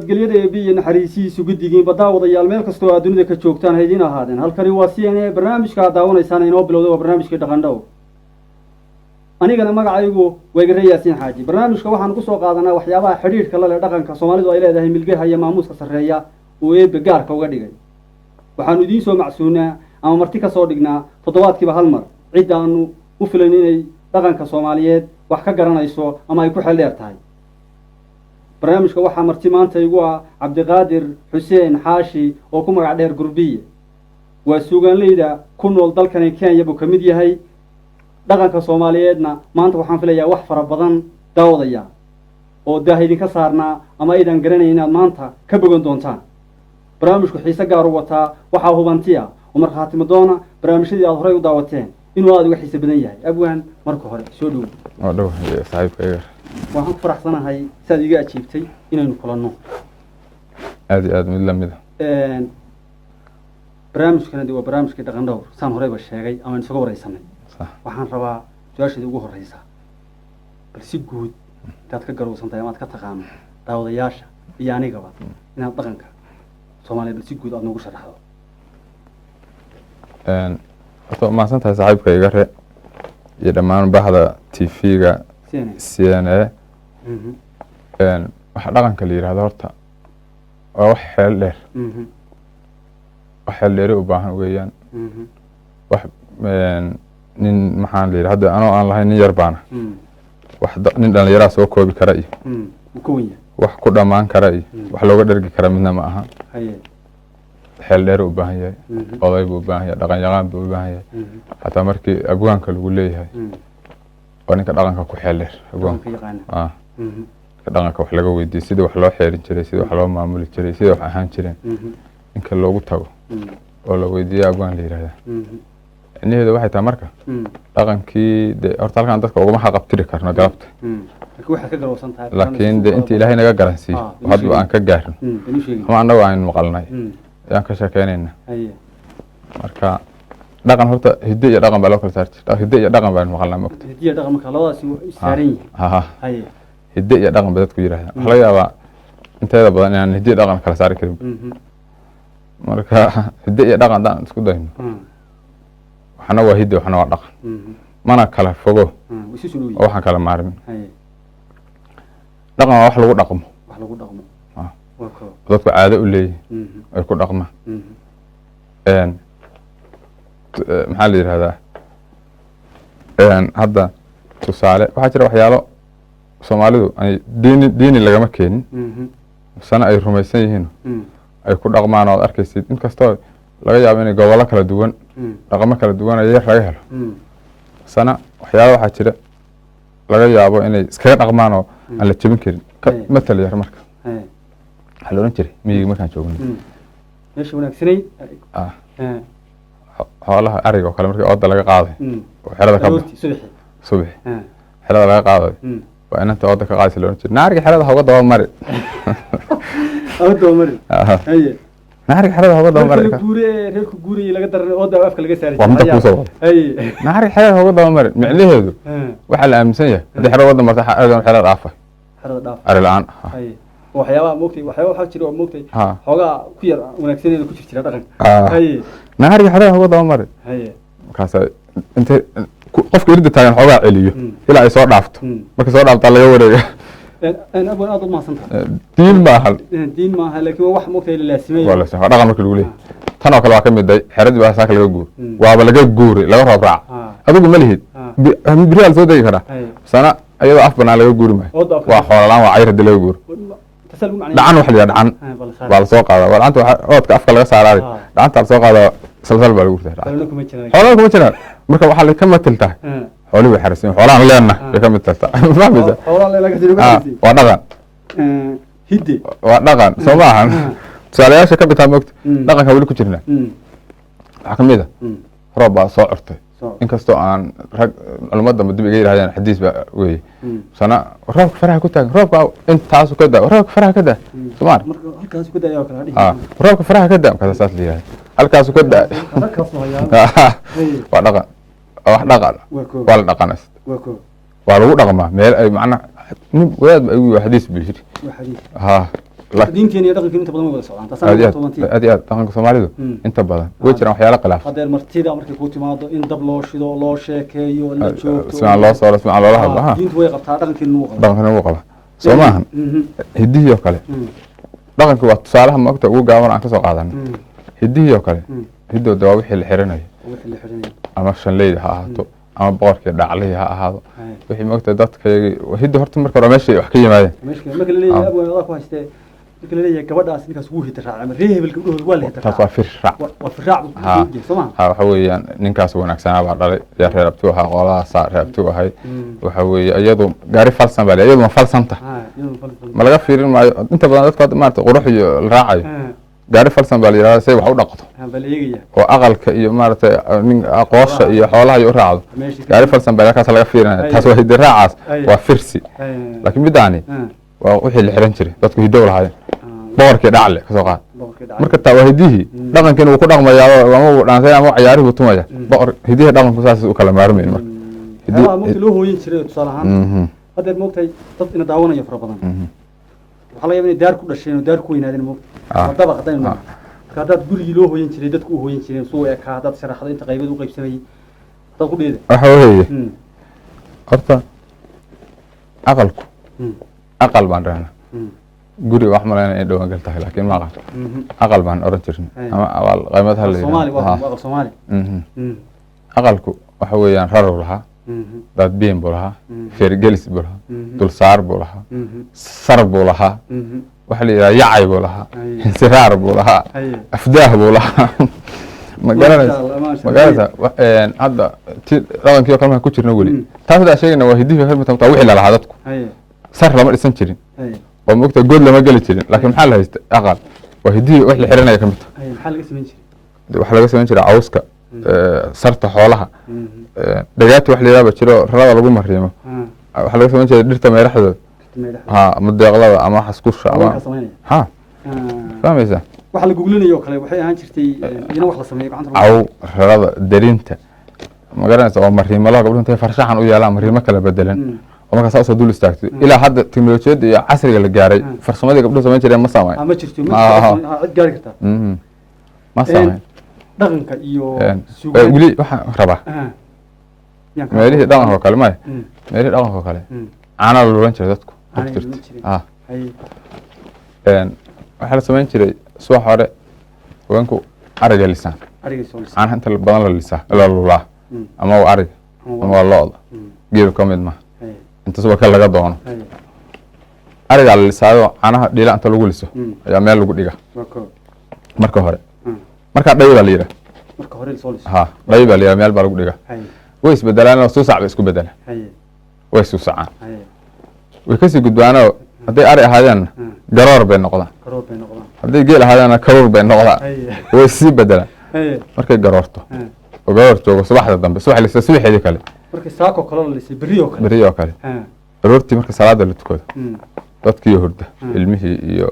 nabadgelyada eebbi iyo naxariisihiisu guddigiin baddaawadayaal meel kastoo aad dunida ka joogtaan ha idiin ahaadeen halkani waa CNA barnaamijka aad daawanaysaan inoo bilowday waa barnaamijkii dhaqandhow anigana magacaygu Weygare Yaasiin Xaaji barnaamijka waxaan ku soo qaadanaa waxyaabaha xiriirka la leh dhaqanka Soomaalidu ay leedahay milgaha iyo maamuuska sarreeya oo eebbe gaarka uga dhigay waxaan idiin soo macsuunaa ama marti ka soo dhignaa toddobaadkiiba hal mar cid aanu u filan inay dhaqanka Soomaaliyeed wax ka garanayso ama ay ku xeel dheer tahay barnaamijka waxaa marti maanta igu ah Cabdiqaadir Xuseen Xaashi oo ku magac dheer Gurbiye waa suugaanleyda ku nool dalkan Kenya buu kamid yahay dhaqanka Soomaaliyeedna maanta waxaan filayaa wax fara badan daawadaya oo daahidin ka saarnaa ama aydan garanay inaad maanta ka bogan doontaan barnaamijku xiise gaar u wataa waxaa hubantiya oo markhaatimo doona barnaamijyadii aad horey u daawateen inuu aad uga xiise badan yahay abwaan marka hore soo dhow saaxiibkayga waxaan ku faraxsanahay saad iga ajiibtay inaynu kulanno aad mid lamid barnaamijkan waa barnaamijkii dhaqandhowr saan horeyba sheegay ama isaga wareysanay waxaan rabaa su-aasheeda ugu horeysa bal si guud intaad ka garowsan tahay ama aad ka taqaano daawadayaasha iyo anigaba inaad dhaqanka Soomaaliyeed bal si guud aad noogu sharaxdo horta mahadsan tahay saaxiibkayga re iyo dhammaan bahda TV-ga CNA waxa dhaqanka la yiraahdo horta waa wax xeel dheer wax xeel dheer u baahan weeyaan wax nin maxaan la yiraahdo anoo aan lahayn nin yar baana wax nin dhalinyaro soo koobi kara iyo wax ku dhamaan kara iyo wax looga dhargi kara midna ma aha xeel dheer u baahan yahay oday buu baahan yahay dhaqan yaqaan buu baahan yahay hatta markii abwaanka lagu leeyahay oo ninka dhaqanka ku xeel dheer abwaanka dhaqanka wax laga weydiiyo sida wax loo xeerin jiray sida wax loo maamuli jiray sida wax ahaan jireen inka loogu tago oo la weydiiyo abwaan la yiraahdo inayda waxay tahay marka dhaqankii horta halkan dadka uga xaqabtiri karno galabta waxa ka garowsan tahay laakiin inta Ilaahay naga garansiyo hadba aan ka gaarno ama anagu aan maqalnay ayaan ka sheekeynayna marka dhaqan horta hidde iyo dhaqan baa loo kala saartay hidde iyo dhaqan baan maqalnaa magta hidde iyo dhaqan marka labadaas saaran yihiin hidde iyo dhaqan baa dadku yiraahdaan waxa laga yaabaa inteeda badan inaan hidde iyo dhaqan kala saari karin marka hidde iyo dhaqan daan isku dayno waxna waa hidde waxna waa dhaqan mana kala fogo waxaan kala maarmin dhaqan waa wax lagu dhaqmo dadku caado u leeyihiin ay ku dhaqmaan maxaa la yiraahdaa hadda tusaale waxaa jira waxyaalo Soomaalidu ay diini lagama keenin sana ay rumaysan yihiin ay ku dhaqmaan oo arkaysid inkastoo laga yaabo inay gobollo kala duwan dhaqamo kala duwan ay laga helo sana waxyaalo waxaa jira laga yaabo inay iskaga dhaqmaan oo aan la jabin karin matal yar marka waxa loo jiray miyiga markaan joognay meesha wanaagsanay xoolaha ariga oo kale markii ooda laga qaaday oo xerada ka subax xerada laga qaaday waa inanta ooda ka qaadaysa loo jiray naariga xerada uga daba mari naariga xerada uga daba mari reerku guuray laga daray ooda afka laga saaray waa mid ku soo naariga xerada uga daba mari micnaheedu waxa la aaminsan yahay hadii xerada wada marta xerada dhaafa ari la'aan waxyaabaha moogtay waxyaabo waxa jira oo moogtay xogaa ku yar wanaagsaneeda ku jirta dhaqanka naariga xerada uga daba mari kaas inta qofka irida taagan xogaa celiyo ilaa ay soo dhaafto marka soo dhaafta laga wareega abaan aad u maasantahay diin ma aha laakiin wax moogtay la laasimay wala sax dhaqan markii lagu leeyahay tan oo kale waa kamid ah xeradii baa saaka laga guur waaba laga guuray laga roob raac adigu ma lihid biriyaal soo degi kara sana ayadoo af banaan laga guuri maayo waa xoolaan waa cayr hadii laga guuro dhacan wax la dhacan baa la soo qaadaa walaanta oodka afka laga saaray dhacanta la soo qaadaa salsal baa lagu tirtaa xoolaha kuma jiraan marka waxa la ka mataltaa xoolo way xarisan xoolahan leena way ka mataltaa fahmaysa xoolaha laga jiro waa dhaqan hidde waa dhaqan Soomaaliyan tusaalayaasha ka bitaa moogta dhaqanka wali ku jirna waxa kamid ah roob baa soo curtay inkastoo aan rag culimada dib iga yiraahdeen xadiis ba weey sana roobka faraha ku taagan roobka intaas ka daa roobka faraha ka daa Soomaal marka halkaas ku daayo kala dhigay roobka faraha ka daa kaas saas leeyahay halkaas ku daa waa dhaqan wax dhaqan waa la dhaqanays waa lagu dhaqmaa meel ay macna nin wadaad ay xadiis bixir diinteena iyo dhaqankeena inta badan way wada socdaan taasana aad iyo aad dhaqanka Soomaalidu inta badan way jiraan waxyaalo khilaaf haddii martida markay ku timaado in dab loo shido loo sheekeeyo la joogto soo loo soo rasmi loo hadlo diintu way qabtaa dhaqankeena wuu qabaa dhaqankeena wuu qabaa Soomahan hidiyo kale dhaqanka waa tusaalaha maagta ugu gaaban aan ka soo qaadan hidiyo kale hidooda waa wixii la xiranayo ama shanleyda ha ahaato ama boqorkii dhaclay ha ahaado wixii maagta dadka hiddo horta marka hore meesha wax ka yimaadeen marka la leeyahay abwaa ku haystay marka la leeyahay gabadhaas ninkaas wuu hidda raacay ama reehebel gabdhooda waa la hidda taas waa fir raac waa fir raac Soomaa waxa weeyaan ninkaas wanaagsanaa baa dhalay yaa reer abtu ahaa qoladaas reer abtu ahay waxa weeye iyadu gaari falsan baa iyadu ma falsanta ma laga fiirin maayo inta badan dadka maarta qurux iyo la raacayo gaari falsan baa yiraahdaa say wax u dhaqto oo aqalka iyo maarta nin aqoosha iyo xoolaha ay u raacdo gaari falsan baa kaas laga fiirinaya taas waa hidda raacaas waa firsi laakiin midaani waa wixii la xiran jiray dadku hiddo lahaayeen boqorkii dhacle ka soo qaad marka taa waa hiddihi dhaqankiina uu ku dhaqmayaa ama uu dhaantay ama ciyaarihu tumaya boqor hiddihi dhaqanku saas u kala maarmeen marka hiddihi loo hooyin jiray tusaalahaan hadda moogtay dad ina daawanaya fara badan waxa laga yaabaa in daar ku dhasheen oo daar ku weynaadeen moogtay daba qadayn marka dad gurigi loo hooyin jiray dadku u hooyin jireen soo eeka dad sharaxda inta qaybada u qaybsanayay dad ku dheeda waxa weeye horta aqalku aqal baan raana guri wax malayna ay dhawaan gal tahay laakiin ma aqal baan oran jirnay ama aqal qaymad hal Soomaali waa aqal Soomaali aqalku waxa weeyaan rarow lahaa dad biin buu lahaa feergelis buu lahaa dul saar buu lahaa sar buu lahaa waxa la yiraahdaa yacay buu lahaa insiraar buu lahaa afdaah buu lahaa magaranaysa hadda dhaqankii kale ma ku jirna weli taas daa sheegayna waa hiddihi ka mid ah wixii la lahaa dadku sar lama dhisan jirin oo moogta god lama geli jirin laakiin maxaa la haystay aqal waa hiddihi wax la xiranaya ka mid ah maxaa laga sameyn jiray waxa laga sameyn jiray cawska sarta xoolaha dhagaati wax la yiraahdo jiro rarada lagu mariimo waxa laga sameyn jiray dhirta meeraxdooda ama deeqlada ama xaskusha ama fahmaysa waxa la googlinayo kale waxay ahaan jirtay in wax la sameeyo gacanta aw rarada darinta magaranaysa oo mariimada gabdhaha intay farshaxan u yeelaan mariimo kala bedelan oo marka saas dul istaagtay ilaa hadda teknolojiyada iyo casriga la gaaray farsamada gabdhaha sameyn jireen ma sameeyay ma jirto cid gaari karta ma sameeyay dhaqanka iyo suugaanta wili waxa raba meelihii dhaqanka kale ma meelihii dhaqanka kale caana la lulan jiray dadku waxa la sameyn jiray subax hore haweenku ariga lisaan caana inta badan la lisaa la lulaa ama waa ariga ama waa lo'da geelu ka mid ma inta subax laga doono ariga la lisaayo caanaha dhila inta lagu liso ayaa meel lagu dhiga marka hore marka dhayo la yiraahdo marka hore soo liso dhayo la yiraahdo meel baa lagu dhiga way isbedelaan soo sacba isku bedela way soo sacaan way ka sii gudbaanoo hadday ari ahaadeen garoor bay noqdaan hadday geel ahaadeen karuur bay noqdaan way sii bedelaan markay garoorto oo garoor joogo subaxda dambe subax lisa subaxeedii kale markay saako kale la lisay beriyo kale garoortii marka salaada la tukado dadkii hurda ilmihii iyo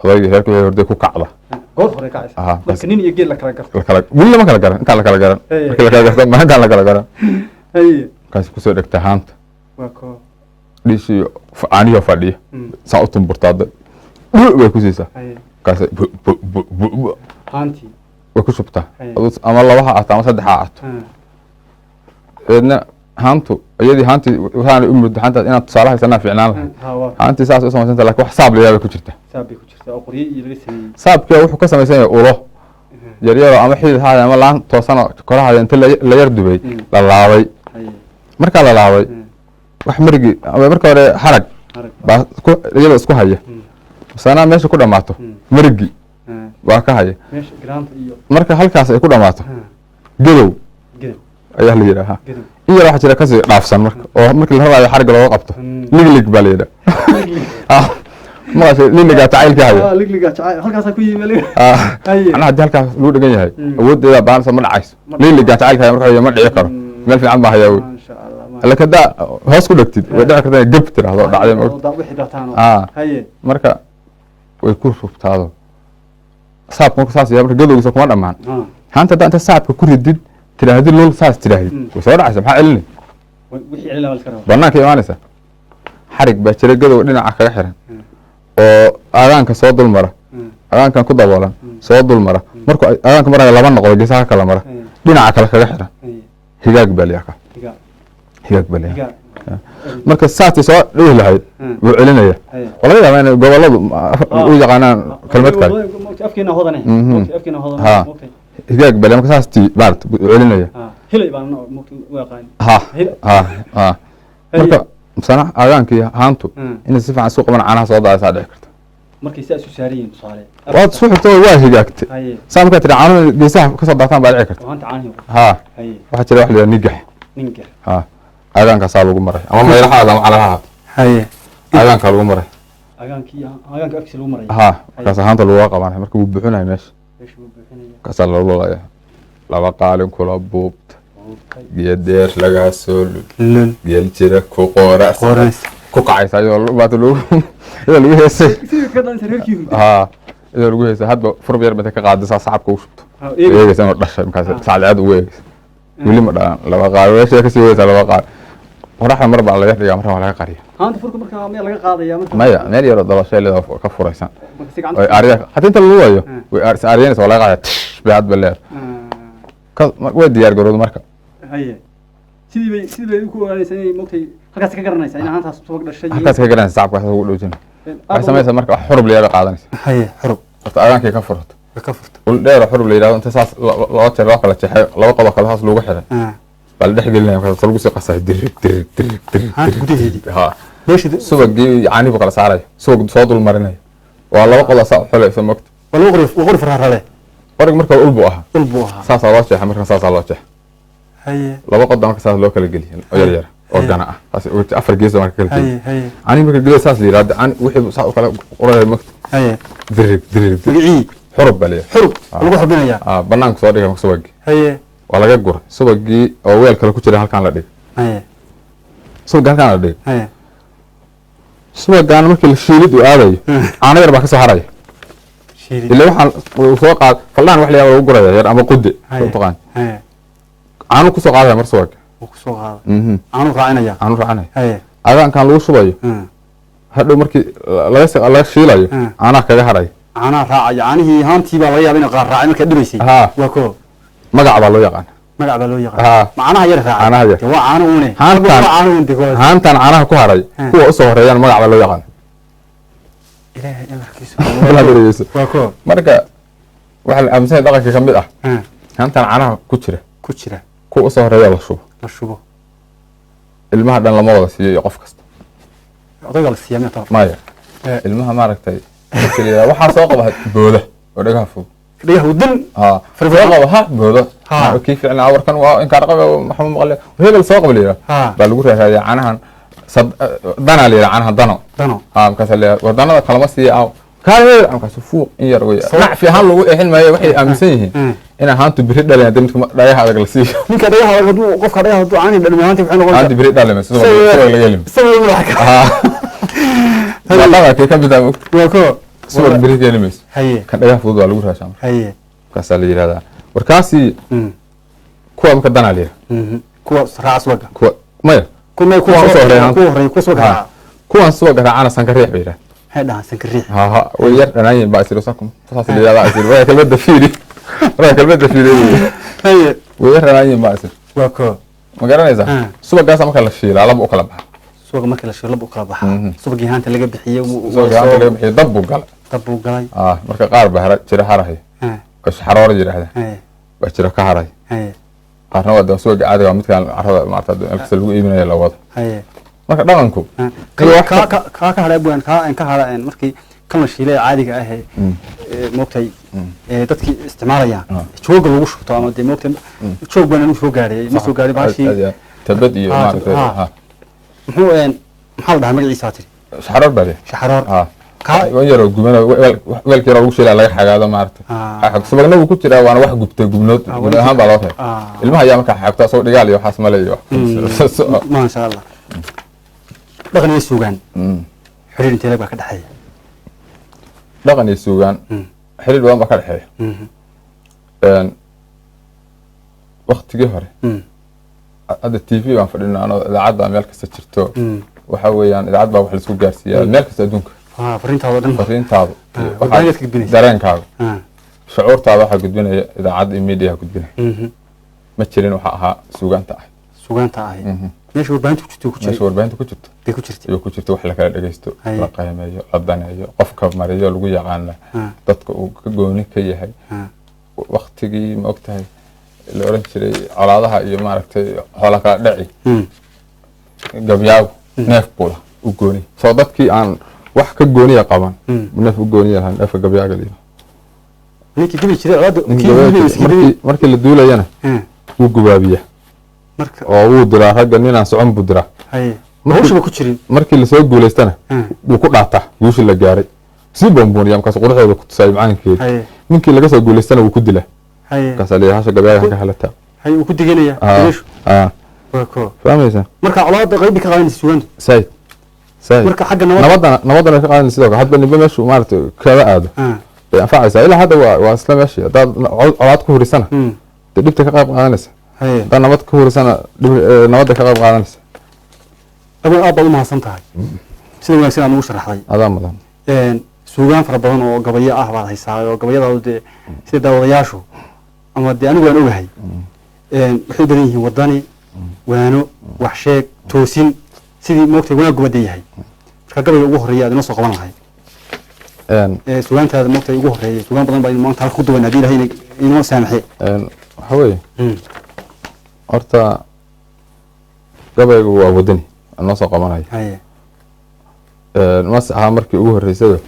odaygii reerkii hurday ku kacda goor hore kacaysa marka nin iyo geel la kala garto wili lama kala garan inta la kala garan markii la kala garto ma inta la kala garan kaasi ku soo dhigta haanta dhishi aaniyo fadhiya saa u tumburtaada way ku siisaa kaas haanti way ku shubtaa ama labaha aad ama saddex aad eedna haantu iyadii haanti waxaan u muddo haanta inaad tusaale haysanaa fiicnaan lahayd haanti saas u samaysan laakiin wax saab leeyahay ku jirta oo qoryo iyo laga sameeyay saabka wuxuu ka samaysan yahay ulo yaryar ama xidid haada ama laan toosan koraha inta la yar dubay la laabay marka la laabay wax marigi ama marka hore harag baa iyada isku haya sana meesha ku dhamaato marigi waa ka haya meesha garaanta iyo marka halkaas ay ku dhamaato gadow ayaa la yiraahdaa in yar waxa jira ka sii dhaafsan marka oo markii la rabaayo xarga looga qabto liglig baa la yiraahdaa maasha ligliga tacaylka haya ligliga tacayl halkaas ku yimid ana hadii halkaas lagu dhagan yahay awoodeeda baan sama dhacayso ligliga tacaylka haya marka ma dhici karo meel fiican baa haya لكن ده هوس كله كتير وده كده جبت هذا بعدين مركا ويكون شفت هذا صعب ممكن ساس يا مركا جدول يسوق مرة معنا هانت ده أنت صعب كل جديد ترى هذه اللون ساس ترى وصار عسى بحق علني وحي على الكرام بنا كي ما نسى حرق بشري جدول لنا عكا يحرن oo aadaanka soo dul mara aadaankan ku daboolan soo dul mara markuu aadaanka maraya laba noqdo geesaha kala mara dhinaca kale kaga xiran higaag baa liyaa higaag baa liyaa marka saati soo dhihi lahayd wuu celinaya walaga yaabaa in goboladu u yaqaanaan kelmad kale afkeena hodane afkeena hodane higaag baa liyaa marka saasti baart wuu celinaya hilay baan u yaqaan marka sana aadaankii haantu in si fiican soo qaban caanaha soo daaysa dhici karta markay si isu saarayeen tusaale waad soo xigtay waa higaagtay saamka tiri caanaha geesaha ka soo daataan baa dhici karta waanta caanaha waxa jira wax la nigax aadaanka saa lagu maray ama meelaha ama calaha aadaanka lagu maray aadaanka afkiisa lagu maray markaas haanta lagu qabanay marka uu buuxinay meesha kaas la lolaya laba qaalin kula buubta geedeer laga soo lul geel jira ku qoras ku kacaysa ayuu baad lagu heesay idoo lagu heesay hadba furb yar mid ka qaadaysa saxabka u shubto eegaysa inuu dhashay markaas saacad u eegaysa wili ma dhalan laba qaal weesha ka sii weeysa laba qaal qoraxda mar baa laga dhigaa marka laga qariyo haanta furka marka meel laga qaadaya marka maya meel yar dalashay leedo ka furaysan ay ariya hadii inta lagu wayo way ariyeenaysa walaga qaada baad baleer ka way diyaar garoodo marka sidii bay ku ogaanaysaa inay moogtay halkaas ka garanaysaa in haantaas subag dhashay halkaas ka garanaysaa saabka ugu dhowjin ay sameeyay marka xurub leeyahay qaadanaysa xurub horta aadaankii ka furto ul dheer xurub leeyahay inta saas loo jeer loo kala jeexay laba qodob kala hoos lagu xiray bal dhex gelinaya marka lagu sii qasay dirig meeshii subagii yaani buu kala saaray subag soo dul marinay waa laba qodob saa xulaysa moogta wala qori fararale warig marka ulbu aha saas loo jeexay marka saas loo jeexay laba qodob marka saas loo kala geliyay oo yar yar oo gana ah taas afar gees marka kala geliyay ani marka gees saas liiraad aan wixii saas kala qoray moogta dirig xurub baliya xurub lagu xubinaya banaanka soo dhigay subagii waa laga guray subagii oo weel kale ku jira halkaan la dhigay subagii halkaan la dhigay subagaan markii la shiilid uu aadayo caano yar baa ka soo haraya ilaa waxaan soo qaad faldaan wax la yaabo lagu guraya yar ama qude soo taqaan caano ku soo qaadaya mar subag ku soo qaada caano raacinaya aadaankan lagu shubayo hadhow markii laga shiilayo caanaha kaga haraya caanaha raacaya caanihii haantii baa laga yaabaa inay qaar raacay markay dhibaysay waa ko magac baa loo yaqaan macnaha yar raacay waa caano uune haantan caanaha ku haray kuwa u soo horeeyaan magac baa loo yaqaan ilaahay amarkiisa waa ko marka waxa la aaminsan dhaqanka kamid ah haantan caanaha ku jira kuwa u soo horeeya la shubo ilmaha dhan lama wada siiyo qof kasta odayga la siiyo maya ilmaha maaragtay waxaa soo qaba booda oo dhagaha fog dhagaha wadan qaba booda كيف يعني أول كان وإن كان رقبة محمود مغلي وهي اللي سوق بليرة بالقول هذا عنها صد دنا ليرة عنها دنا كسل ودنا كلامسي أو كان أنا كسفوق إن يروي نع في هالو إحنا ما يوحي أمسيه إن هانتو بريد اللي عندهم رايح هذا الجلسي من كده رايح هذا وقف رايح هذا عني لأنه هانتو في حنا عندي بريد اللي مسوي اللي يلم سوي ملحق والله كي كان بدأ وكو سوي بريد اللي مس كان رايح فوضى على الوجه عشان كسل هذا warkaasi kuwa marka dana leeyahay kuwa raas waga kuwa maya kuwa soo horeeyay kuwa soo garaa kuwa soo garaa ana san ka riix bayra هذا سكريه ها وير أنا يم باسيرو ساكم فصل اللي لا أسير ويا كلمة دفيري ويا كلمة دفيري هي وير أنا يم باسير وكو ما قرنا إذا سوق جالس ما كلا شيء على بقى كلامها سوق ما كلا شيء على بقى كلامها سوق جهان تلاقي بحية سوق جهان تلاقي بحية ضبوا قال ضبوا قال مركب قارب هرا شرا هراهي كش حرارة جرا هذا بشرا كهراهي قارنا وده سوق عادي ومثل كان عرض ما أعتقد الكسل إيمانه لا واضح marka dhaqanku ka haleebaan ka halaan markii kan la shiilay caadiga ah ee moogtay dadkii isticmaalayaan jooga lagu shubto ama de moogtay joog baan inuu soo gaaray ma soo gaaray baashi tabad iyo maartay muxuu maxaa la dhahaa magaciisa tiri shaxaroor bale shaxaroor ka yaro gubana weelkii lagu shiilay laga xagaado maartay xaq subagna uu ku jiraa waana wax gubtay gubnood ahaan baa loo tahay ilmaha ayaa marka xaqta soo dhigaal iyo waxaas maleeyo ma sha Allah dhaqan iyo suugaan xiriir intee baa ka dhaxeeya dhaqan iyo suugaan xiriir badan baa ka dhaxeeya waqtigii hore hadda TV baan fadhinaa anoo idaacadda meel kasta jirto waxa weeyaan idaacad baa wax la isku gaarsiiyaa meel kasta adduunka فرينتاada dhan fariintaadu waxaad ka gudbinaysaa dareenkaaga shucuurtaada waxa gudbinaya idaacad iyo media gudbinaya ma jirin waxa ahaa suugaanta ah meesha warbaahintu ku jirto bay ku jirto wax la kala dhageysto la qiimeeyo la daneeyo qofka mariyo lagu yaqaan dadka uu ka gooni ka yahay waqtigii ma ogtahay la oran jiray colaadaha iyo maaragtay xoolo kala dhaci gabyaagu neef bula u gooni soo dadkii aan wax ka gooniya qaban neef u gooniya lahayn neefka gabyaaga liiba ninkii gabi jiray markii la duulayana wuu gubaabiyaa oo wuu diraa ragga ninaan socon buu diraa markii lasoo guulaystana wuu ku dhaataa guushii la gaaray sii boonbooniya markaas quruxdooda ku tusaay macaankeeda ninkii laga soo guulaystana wuu ku dilaa markaasaa leeyahay hasha gabyaaga ka halataa wuu ku diganaya fahmaysa marka colaada qaybi ka qaadanaysa suugaantu sayd marka xagga nabadana ka qaadanaysa sidoo kale hadba ninba meeshu maaragtay kaga aado bay anfacaysaa ilaa hadda waa isla meeshii haddaad colaad ku hurisana dee dhibta ka qayb qaadanaysa haddaad nabad ku hurisana nabadda ka qayb qaadanaysa aad baad u mahadsan tahay sida wanaagsan aad ugu sharaxday adaa mudan suugaan fara badan oo gabayo ah baad haysaa oo gabayadaadu dee sida daawadayaashu ama dee anigu waan ogahay waxay badan yihiin wadani waano wax sheeg toosin sidii moogtay wanaag gubadda yahay marka gabayga ugu horeeya aad inoo soo qaban lahayd suugaantaada moogtay ugu horeeyay suugaan badan baa maanta halka ku duwan haddii ilahay inoo saamaxee waxa weeye horta gabaygu waa wadani noo soo qabanayo mas ahaa markii ugu horreysada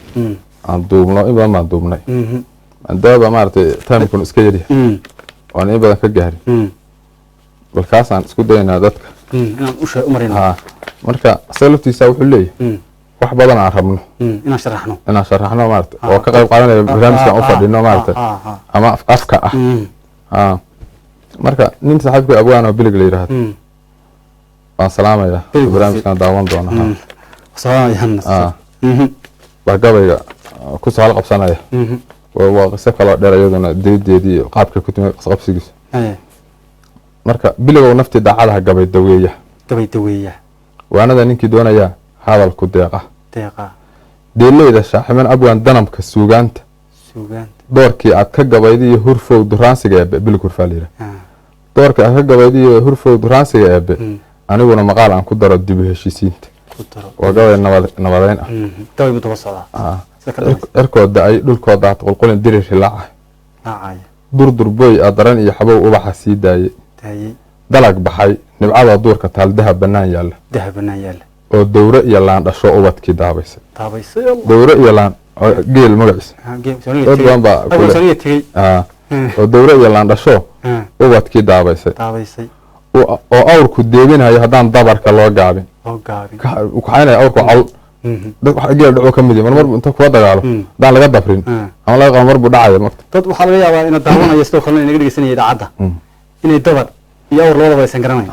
aan duubno in badan baan duubnay maadaama maaragtay timekun iska yaryahay oon in badan ka gaarin bal kaasaan isku dayaynaa dadka marka asaga laftiisa wuxuu leeyahay wax badan aan rabno inaan sharaxno maaragtay oo ka qayb qaadanaya barnaamijkan u fadhino maaragtay ama afka ah marka nin saaxiibkii abwaan oo bilig la yidhaahdo waan salaamayaa barnaamijkan daawan doona baa gabayga ku soo halqabsanaya waa qiso kaloo dheer iyaduna deedeedii iyo qaabka ku timid qabsigiisa marka biligow naftii daacadaha gabay daweeya waanada ninkii doonayaa hadalku deeqa deeleyda shaaximan abwaan danabka suugaanta doorkii aad ka gabayda iyo hurfow duraansiga eebe bilig hurfaa la yidhaha doorkii aad ka gabayda iyo hurfow duraansiga eebe aniguna maqaal aan ku daro dib u heshiisiinta waa gabay nabadeyn ah cirkood da-ay dhulkood daat qulqulin dirir hilaacay durdur boy a daran iyo xabow ubaxa sii daayey dalag baxay nibcada duurka taal dahab bannaan yaalla oo dowre iyo laan dhasho ubadkii daabaysay dowre iyo laan geel magaciisa dad badan baa oo dowre iyo laan dhasho ubadkii daabaysay oo awrku deebinayo haddaan dabarka loo gaabin kaxaynaya awrku cawl geel dhaco ka mid yahay mar inta kuwa dagaalo haddaan laga dabrin ama laga qabo mar buu dhacaya marka dad waxaa laga yaabaa ina daawanaya sidoo kalena inaga dhegeysanaya idaacadda inay dabar iyo awr labadaba aysan garanayn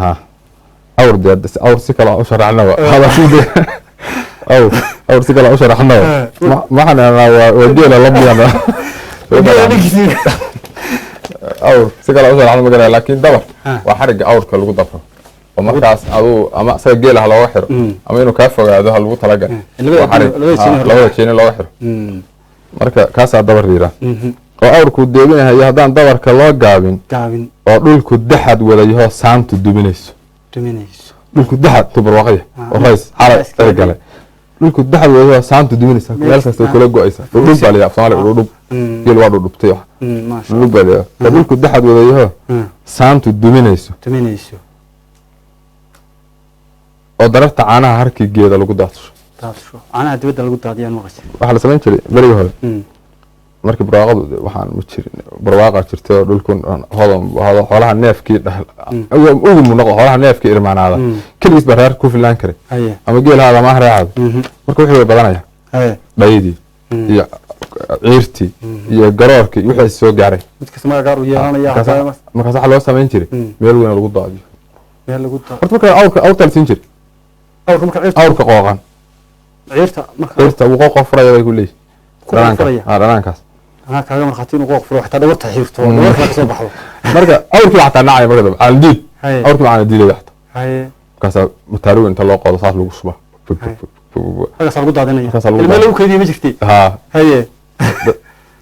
awr si kale u sharaxnaba awr si kale u sharaxnaba maxaan waa geela labiyana awr si kale u sharaxno magaraya laakiin dabar waa xarigga awrka lagu dabro oo markaas aduu ama isaga geela ha looga xiro ama inuu kaa fogaado ha lagu talagal labada jeeni looga xiro marka kaasaa dabar yiraa oo awrku deebinahayo haddaan dabarka loo gaabin oo dhulku daxad wadayaho saantu duminayso dhulku daxad tubarwaqaya oo rays xalay ergale dhulku daxad wadayaho saantu duminaysa meel kasta kula go-aysa dhudhub baa liyaa soomaaliya dhudhub geel waa dhudhubtay dhudhub baa liyaa oo dhulku daxad wadayaho saantu duminayso oo dararta caanaha harkii geeda lagu daadsho caanaha dibadda lagu daadiyaan maqashay waxaa la samayn jiray berigi hore markii barwaaqadu waxaan ma jirin barwaaqa jirtay oo dhulkun hodan xoolaha neefkii ugu munoqo xoolaha neefkii irmaanaada keligiis baa reer ku filaan karay ama geelahaada ama ahreecaada marka wixii way badanaya dhayadii iyo ciirtii iyo garoorkii wixii soo gaaray markaas waxaa loo samayn jiray meel weyn lagu daadiyo horta marka awrta la siin jiray awrka qooqan ciirta wuu qooqa furaya bay ku leeyihin dhanaankaas kaaga markhaati inuu qooq furo xataa dhabarta xiirto dhabarka ka soo baxdo marka awrkii xataa nacay marka dambe caaldiid awrkii macana diidaya xataa markaasaa mataarigu inta loo qodo saas lagu shubaa هذا صار قد عدنا Halkaas lagu المال وكذي ما جرتي ها هي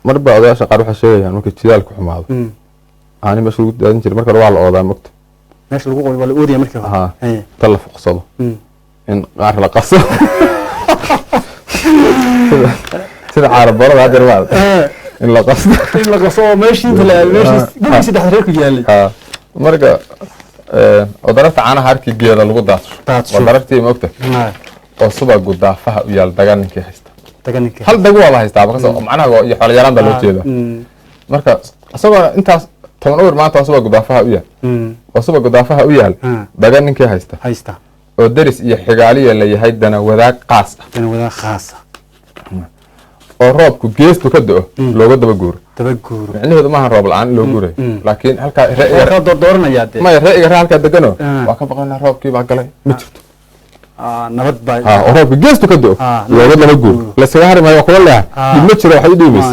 marba odaasha qaar waxa sheegayaan marka jidaalku xumaado aani meesha lagu daadin jiray marka waa la oodaa mogta meesha lagu qoray waa la oodiyaa marka haya tala fuqsado in qaar la qaso sida carabada hadda waa in la qaso meeshii guriga saddex reer ku yaalay marka odarta caanaha harkii geeda lagu daadsho odartii mogta oo suba gudaafaha u yaal dagaankii haysta hal dag waa la haystaa marka macnaha iyo xoolo yaraan baa loo jeedaa marka asagoo intaas 10 uur maanta suba gudaafaha u yaal oo suba gudaafaha u yaal dagaankii haysta oo daris iyo xigaaliye la yahay dana wadaag qaas oo roobku geestu ka da'o looga daba guuro macnaheedu maahan roob la'aan loo guuray laakiin halka ra'yiga dooranaya ma ra'yiga halka degano waa ka baqanaa roobkii baa galay ma jirto nabad baa roobku geestu ka da'o looga daba guuro la saga harimayo kuwa leeyahay ma jiro wax u dhiimis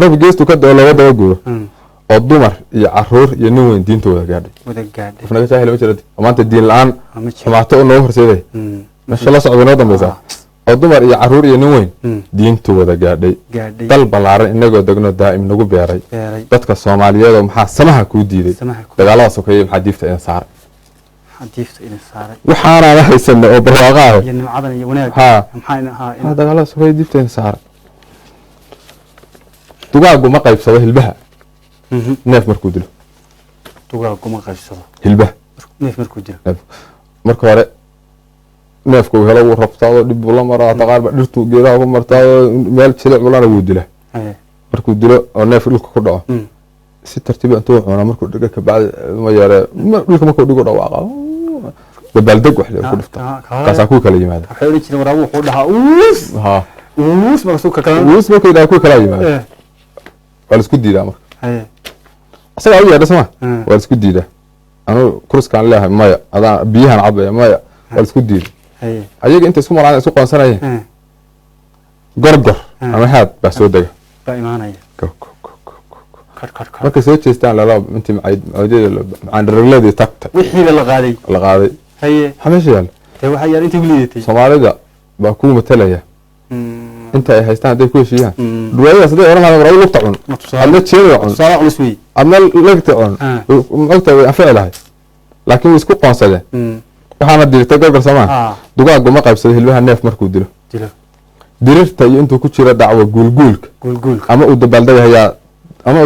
roobku geestu ka da'o looga daba guuro oo dumar iyo caruur iyo nin weyn diintooda gaadhay qofna ka jahil ma jiro maanta diin la'aan xumaato oo noo horseeday meesha la socdo noo dambaysa oo dumar iyo caruur iyo nin weyn diintooda gaadhay dal balaaran inagoo degno daa'im nagu beeray dadka Soomaaliyeed oo maxaa samaha ku diiday dagaalada sokeeyay maxaa diifta in saaray waxaana la haysanay oo barwaaqo ah iyo nimcadan iyo wanaag maxaa dagaalada sokeeyay diifta in saaray dugaagu ma qaybsado hilbaha neef markuu dilo dugaagu ma qaybsado hilbaha neef markuu dilo marka hore neefku helo uu rabtaa dib la maraa taqaarba dhirtu geedaha ku martaa meel jilc bulana wuu dila markuu dilo oo neef dhulka ku dhaco si tartiib ah intuu cunaa markuu dhiga ka bacdi ma yare dhulka markuu dhigo dhawaaqa dabaaldeg wax ku dhifta kaasa ku kala yimaada waxa uu jiray waraabu wuxuu dhahaa uus markuu ka kala uus markuu daa ku kala yimaada wala isku diidaa marka asaga u yeedha sama wala isku diidaa anu kurskaan leeyahay maya adaan biyahan cabaya maya wala isku diidaa ayaga inta isku maraan isku qoonsanayeen gorgor ama haad baa soo daga baa imaanaya marka soo jeestaan lala intii macaydada aan ragladii tagta wixii la qaaday haye xameesha yaal waxa yar intii guliyeetay Soomaalida baa ku matalaya inta ay haystaan haday ku heshiiyaan duwayada sidoo oranayaan war lugta cun hadda jeeyo cun saac culus wey adna lugta cun magta way afcilahay laakiin isku qoonsadeen waxaana dirtay gorgor Soomaa dugaagu ma qaybsado hilbaha neef markuu dilo dirirta iyo intuu ku jira dacwo guulguulka ama uu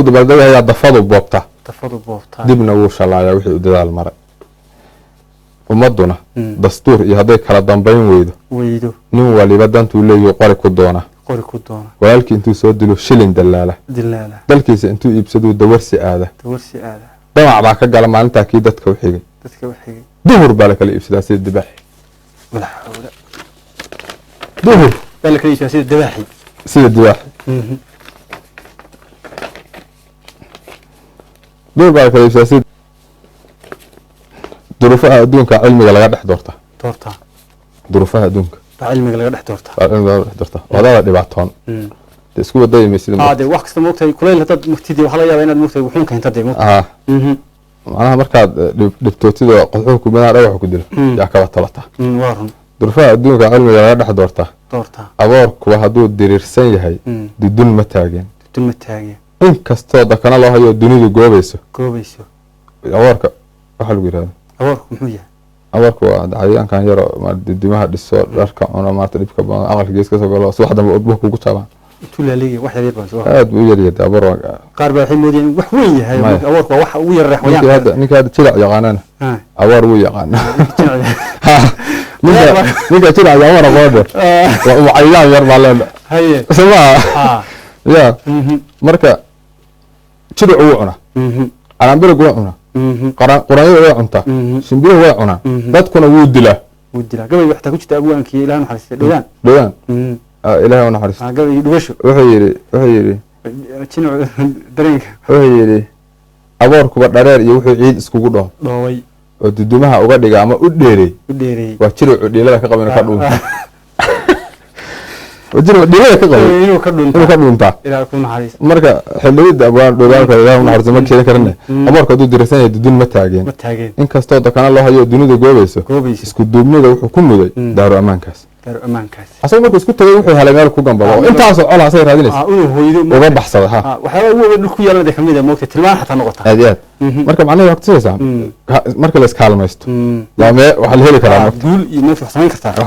dabaaldegaya dafadu boobta dibna wuu shalaaya wixii uu dadaal maray ummaduna dastuur iyo haday kala dambayn weydo nin waliba dantuu leeyahay qori ku doona walaalkii intuu soo dilo shilin dalaala dalkiisa intuu iibsado dawarsi aada damac baa ka gala maalinta kii dadka u xigay duhur baa la kala iibsadaa sida dibaaxi duhur baa la kala iibsadaa sida dibaaxi duhur baa la kala iibsadaa sida duruufaha adduunka cilmiga laga dhex doorta duruufaha adduunka cilmiga laga dhex doorta wadada dhibaatoon isku wadaymaysid wax kasta moogtay kuleel hadad mugtidii waxa la yaabaa inaad moogtay wuxuun ka intay moogtay macnaha markaad dhibtootida qoxuhu ku banaa dhagax ku dilo yaa kaba talata waarun duruufaha adduunka cilmiga laga dhex doorta aboorku hadduu diriirsan yahay dudun ma taageen in kastoo dakana loo hayo dunidu goobayso aboorka waxa lagu yiraahdaa aboorku muxuu yahay aboorku waa cayayaankan yar oo dimaha dhiso dharka cuno maarta dhibka badan aqalka gees ka soo galo subaxda uu ku taabaan tulaaligi wax yar baan soo aad u yar yahay aboor qaar baa waxay moodeen wax weyn yahay aboorku wax ugu yar reexwayaan ninka jilaa yaqaanana aboor wuu yaqaan ninka jilaa aboor qoode waa cayayaan yar baa leedahay haye sama ya marka jilaa uu cuna anaambir uu cuna quraanada way cunta shimbiruhu way cunaa dadkuna wuu dilaa gabay wax ta ku jirta abwaankii ilaahay naxariisto dhawaan ilaahay naxariisto gabay dhugasho wuxuu yiri jinu dareenka wuxuu yiri aboorkuba dhareer iyo wuxuu ciid iskugu dhooway oo dudumaha uga dhiga ama u dheeray waa jiro dhilada ka qabin ka dhuunta wajiro dhilada ka qabin inuu ka dhuunta ilaahay ku naxariisto marka xilliida abwaan dhawaalka ilaahay naxariisto ma keenin karne aboorka duu dirsan yahay dudun ma taageen in kastoo dakana loo hayo dunida goobayso isku duubnida wuxuu ku muday daaro amaankaas daro amaankaas asagu markuu isku tagay wuxuu helay meel ku gambado intaas oo col asay raadinaysa uu hooydo uga baxsada ha waxa uu weyn ku yeelada kamid ah moogta tilmaan xataa noqota aad aad marka macnaheedu waxa tusaysaa marka la iskaalmaysto laame waxa la heli karaa duul iyo neef wax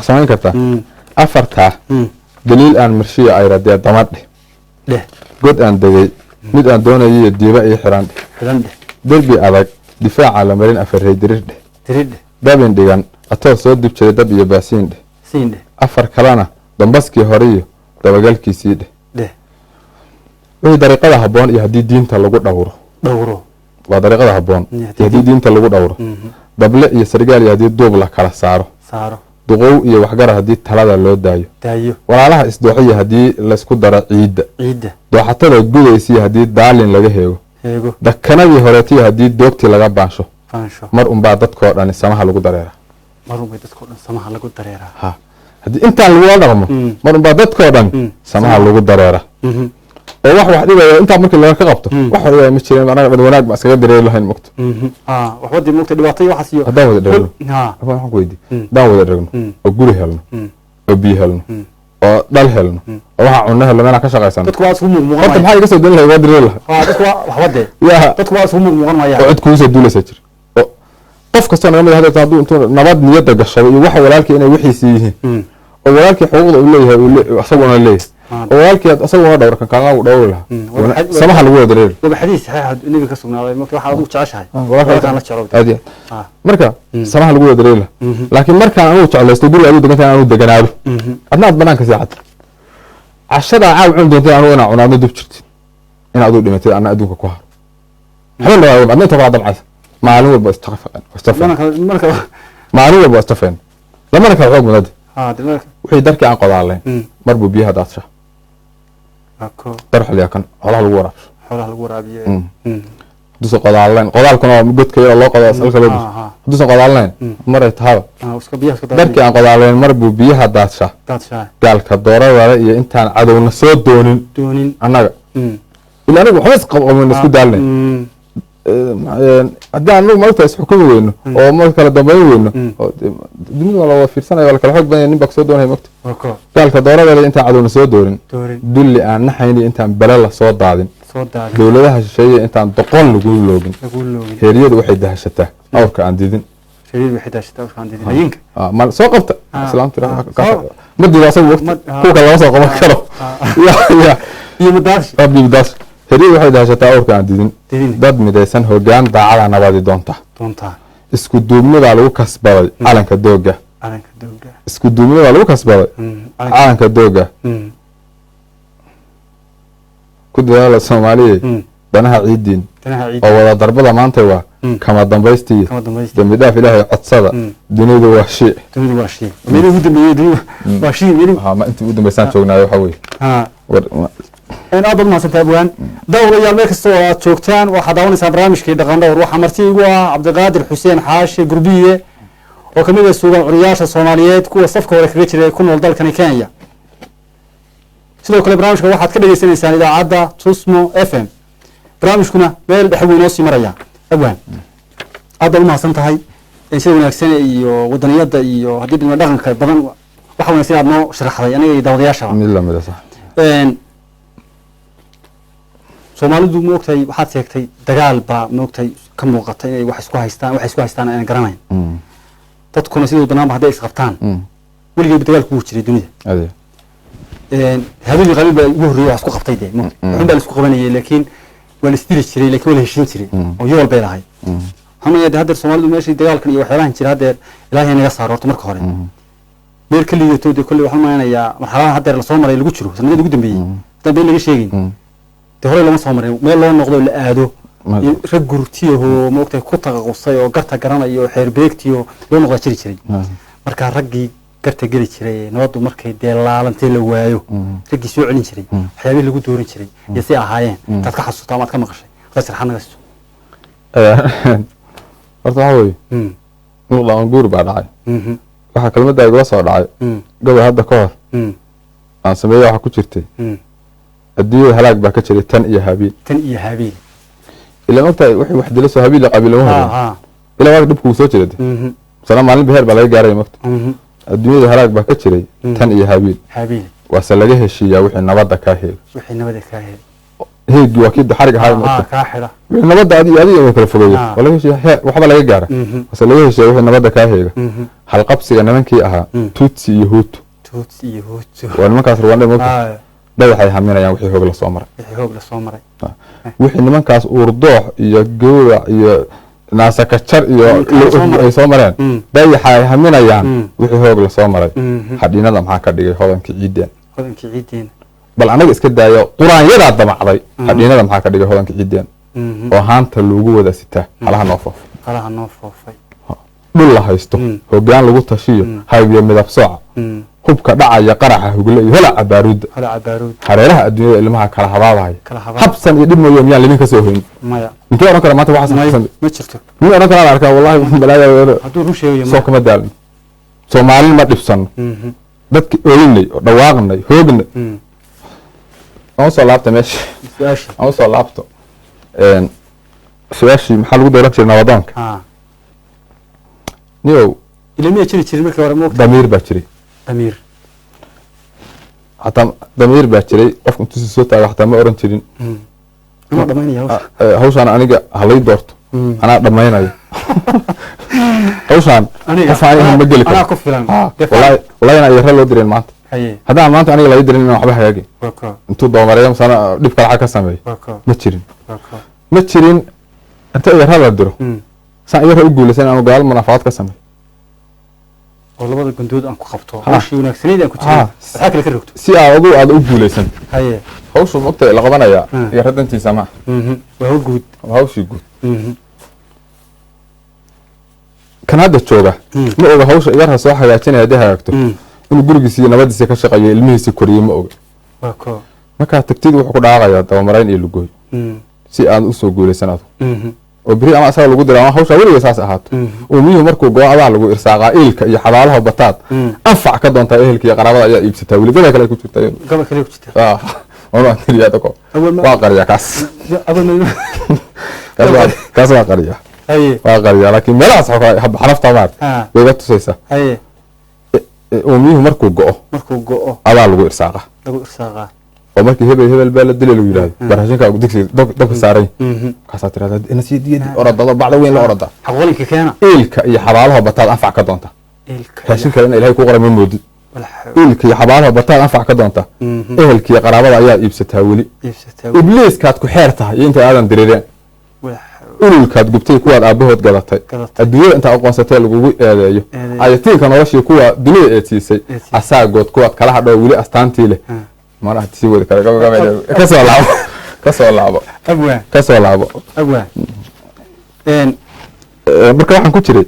samayn kartaa afarta daliil aan marshiya ay raadiyay damadhe god aan degay mid aan doonayay diiba iyo xiran derbi adag difaaca la marin afarey diridhe dabin dhigan atoo soo dib jiray dab iyo baasiin dheh afar kalena dambaskii hore iyo dabagalkiisii dheh wixii dariiqada habboon iyo haddii diinta lagu dhowro waa dariiqada habboon iyo haddii diinta lagu dhowro dable iyo sargaal iyo haddii duub la kala saaro duqow iyo waxgara haddii talada loo daayo walaalaha isdooxiyo haddii laysku daro ciidda dooxatada gudaysiyo haddii daalin laga heego dakanadii horeetiyo haddii doogtii laga baansho mar unbaa dadkoo dhani samaha lagu dareeraa haddii intaan lagula dhaqmo mar unbaa dadkoo dhan samaha lagu dareera oo wax dhibaya intaa markii laga ka qabto wax dhibaya ma jireen anaga dad wanaag ma iskaga dareeri lahayn mugto waxba mugta dhibaatay waxaas iyo haddaan wada dhagno waxaan ku weydiin haddaan wada dhagno oo guri helno oo biyo helno oo dhal helno oo waxa cunno helno meena ka shaqaysan dadku waa isku muuqan horta maxay iga soo doon lahayd waa dareeri lahayd dadku waxba de dadku waa isku muuqan maya oo cid kugu soo duulaysa jir qof kasta naga mid ah hadduu intuu nabad niyada gashay iyo waxa walaalkii inay wixiisi yihiin oo walaalkii xuquuqda uu leeyahay asaguna leeyahay oo walaalkii asaguna dhowr kan kaaga u dhowr laha samaha lagu wada dareeri waba xadiis saxiix nabi ka sugnaaday marka waxa uu jeceshahay walaalkan la jaro aad marka samaha lagu wada dareeri laakiin markaan uu jeclaysto guriga uu degantaa aanu deganaado adnaad banaanka saacad cashada caaw cun doontaa aanu inaan cunaadno dib jirtid in aad u dhimatay ana adduunka ku haro xabal dhawaad adna tabaa dabcaysa maalin walba istafeen maalin walba istafeen lamana kala xoog mudad wixii darkii aan qodaaleyn mar buu biyaha daadsha darxliya kan xoolaha lagu waraabiyo haduusan qodaaleyn qodaalkuna waa godka yaroo loo qodo asalka loo dhiso haduusan qodaaleyn maray tahaba darkii aan qodaaleyn mar buu biyaha daadsha gaalka dooradale iyo intaan cadowna soo doonin annaga ilaa anigu waxba isqabqabin isku daalnay haddii anagu maogta isxukumi weyno oo ma kala dambayn weyno dunida waa la fiirsanaya waa lakala xoog badan nin baa kusoo doonaya mogta gaalka dooradale intaan cadowna soo doonin dulli aan naxayni intaan bele la soo daadin dowladaha shisheeye intaan doqon lagu loogin heeriyadu waxay dahashataa awrka aan didin soo qabta madiba asagu kuwa kale lama soo qaban karo heeriyadu waxay dahashataa awrka aan didin dad midaysan hogaan daacada nabadi doonta isku duubnidaa lagu kasbaday calanka dooga isku duubnidaa lagu kasbaday calanka dooga ku dadaala soomaaliya danaha ciidiin oo wada darbada maanta waa kama dambaystii dambi dhaaf ilaahay codsada dunidu waa shii intii ugu dambaysaan joognaayo waxa weye aad baad mahadsantahay abwaan dawlayaal meel kasta oo aad joogtaan waxaad daawanaysaan barnaamijkii dhaqan dhowr waxaa marti igu ah cabdiqaadir xuseen xaashi gurbiye oo kamid ah suugaan curiyaasha soomaaliyeed kuwa safka hore kaga jira ku nool dalkani kenya sidoo kale barnaamijka waxaad ka dhageysanaysaan idaacadda tusmo f m barnaamijkuna meel dhexe buu inoo sii maraya abwaan aad baad u mahadsan tahay sida wanaagsan iyo wadaniyadda iyo haddii dhinaca dhaqanka badan waxa wanaagsan aad noo sharaxday aniga iyo daawadayaashaba soomaalidu ma ogtahay waxaad sheegtay dagaal baa ma ogtahay ka muuqata inay wax isku haystaan aan garanayn dadkuna sidoo banaanba hadday isqabtaan weligeedba dagaal kugu jiray dunida habeenii qabiil baa ugu horreeyay wax isku qabtay dee waxun baa la isku qabanayay laakiin waa la isdili jiray laakiin waa la heshiin jiray oo yool bay lahayd waxaan leeyahay haddeer soomaalidu meeshii dagaalkan iyo waxyaalahan jira haddeer ilaahay naga saaro horta marka hore meel ka liidato dee kolley waxaan malaynayaa marxaladaha haddeer lasoo maray lagu jiro sanadii ugu dambeeyey haddaan been laga sheegin de hore lama soo marin meel loo noqdo la aado rag gurtiyahoo ma ogtahay ku taqaqusay oo garta garanayo oo xeer beegtiyo loo noqdaa jiri jiray markaa raggii garta geli jiray nabaddu markay dee laalantay la waayo raggii soo celin jiray waxyaabihii lagu dooran jiray iyo si ahaayeen intaad ka xasuusta amaad ka maqashay wadaad sarxan naga siso horta waxa weye nuqdaan guur baa dhacay waxaa kelmadda igula soo dhacay gobol hadda ka hor aan sameeye waxa ku jirtay adduunyada halaag baa ka jiray tan iyo habiil ilaa ogtahay wixii wax dila soo habiil qabiil lama horeyn ilaa waa dhibku soo jeeda sana maalin beher baa laga gaaray mogta adduunyada halaag baa ka jiray tan iyo habiil waase laga heshiiyaa wixii nabadda kaa heega heegi waa kii xarig ahaa kaa xidha wixii nabadda adiga kala fogeeyo waa laga heshiiyaa waxba laga gaara waase laga heshiiyaa wixii nabadda kaa heega halqabsiga nimankii ahaa tutsi iyo hutu waa nimankaas Rwanda moogta dhagaxay haminayaan wixii hoog la soo maray wixii nimankaas uurdoox iyo gowrac iyo naasakajar iyo ay soo mareen dhagaxay haminayaan wixii hoog la soo maray hadhiinada maxaa ka dhigay hodankii ciideen bal anaga iska daayo quraanyada damacday hadhiinada maxaa ka dhigay hodankii ciideen oo haanta lagu wada sitaa halaha noo foofay dhul la haysto hoggaan lagu tashiyo haybiyo midab sooca hubka dhacaya qaraxa hugle iyo holaca baaruud hareeraha adduunyada ilmaha kala habaabaya habsan iyo dhib mooyo miyaan limin ka soo hoyn intuu oran kara maanta waxaas ma jirto miyuu oran karaa arkaa wallahi balaayo hadduu run sheegayo soo kama daalno Soomaali ma dhibsano dadki ooynay oo dhawaaqnay hoognay aan soo laabta meesha aan soo laabto su'aashii maxaa lagu dooran jiray nabadoonka niyow ilmiya jiray markii hore moogta damiir baa jiray hataa damiir baa jiray qof intuu soo taago hataa ma oran jirin hawshaan aniga halay doorto anaa dhammaynayo hawshaan qof aniga ma geli karo wallahi ana yara loo direen maanta haddaan maanta aniga laga dirin inaan waxba hagaagin intuu doomareeyo masana dhib kale ka sameeyo ma jirin inta yara la diro saan yara u guulaysan aanu gaal munaafaad ka sameeyo oo labada gundood aan ku qabto hawshii wanaagsaneed aan ku jiro waxa kale ka rogto si aad u guulaysan hawshu waqti la qabanaya iyo radantiisa ma waa guud hawshii guud kan hadda jooga ma oga hawsha yar soo hagaajinaya hadii hagaagto inuu gurigiisa nabadiisa ka shaqeeyo ilmihiisa koriyo ma oga marka tagtid wuxuu ku dhaaqaya dabamarayn iyo lugooy si aad u soo guulaysan oo biri ama asaga lagu diraa hawsha waliga saas ahaato oo miyuu markuu go'aada lagu irsaaqa eelka iyo xabaalaha bataad anfac ka doonta ehelka iyo qaraabada ayaa iibsata waliga kale ku jirta والله أنتي أتوقع واقرية كاس كاس واقرية واقرية لكن ملا صح حرفت عمار بيجت سيسا وميه مركو جوه على لغو إرساقة ومركي هبل بالد دليل ويلاد برهجين كأو دكسي دك ساري كاساتر هذا أنا سيدي أرد بعد وين لا أرد حولك كيانا إلك يحبالها بطال أنفع كدونتا هاشين كلنا إلهي كوغرة من مود إلك يحبالها بطال أنفع كدونتا إلك يا قرابة أيها إبستها ولي إبليس كاتكو حيرتها أنت آدم دريرين إلك جبتي كواد أبوهد قلتي الدنيا أنت أقوى ستيل وجو أيوه عيتين كانوا وشي كوا دنيا إتيسي أساقود كواد كلا حدا ولي أستانتي له ما راح تسوي كذا كسر لعبة كسر لعبة أبوه كسر لعبة أبوه marka waxaan ku jiray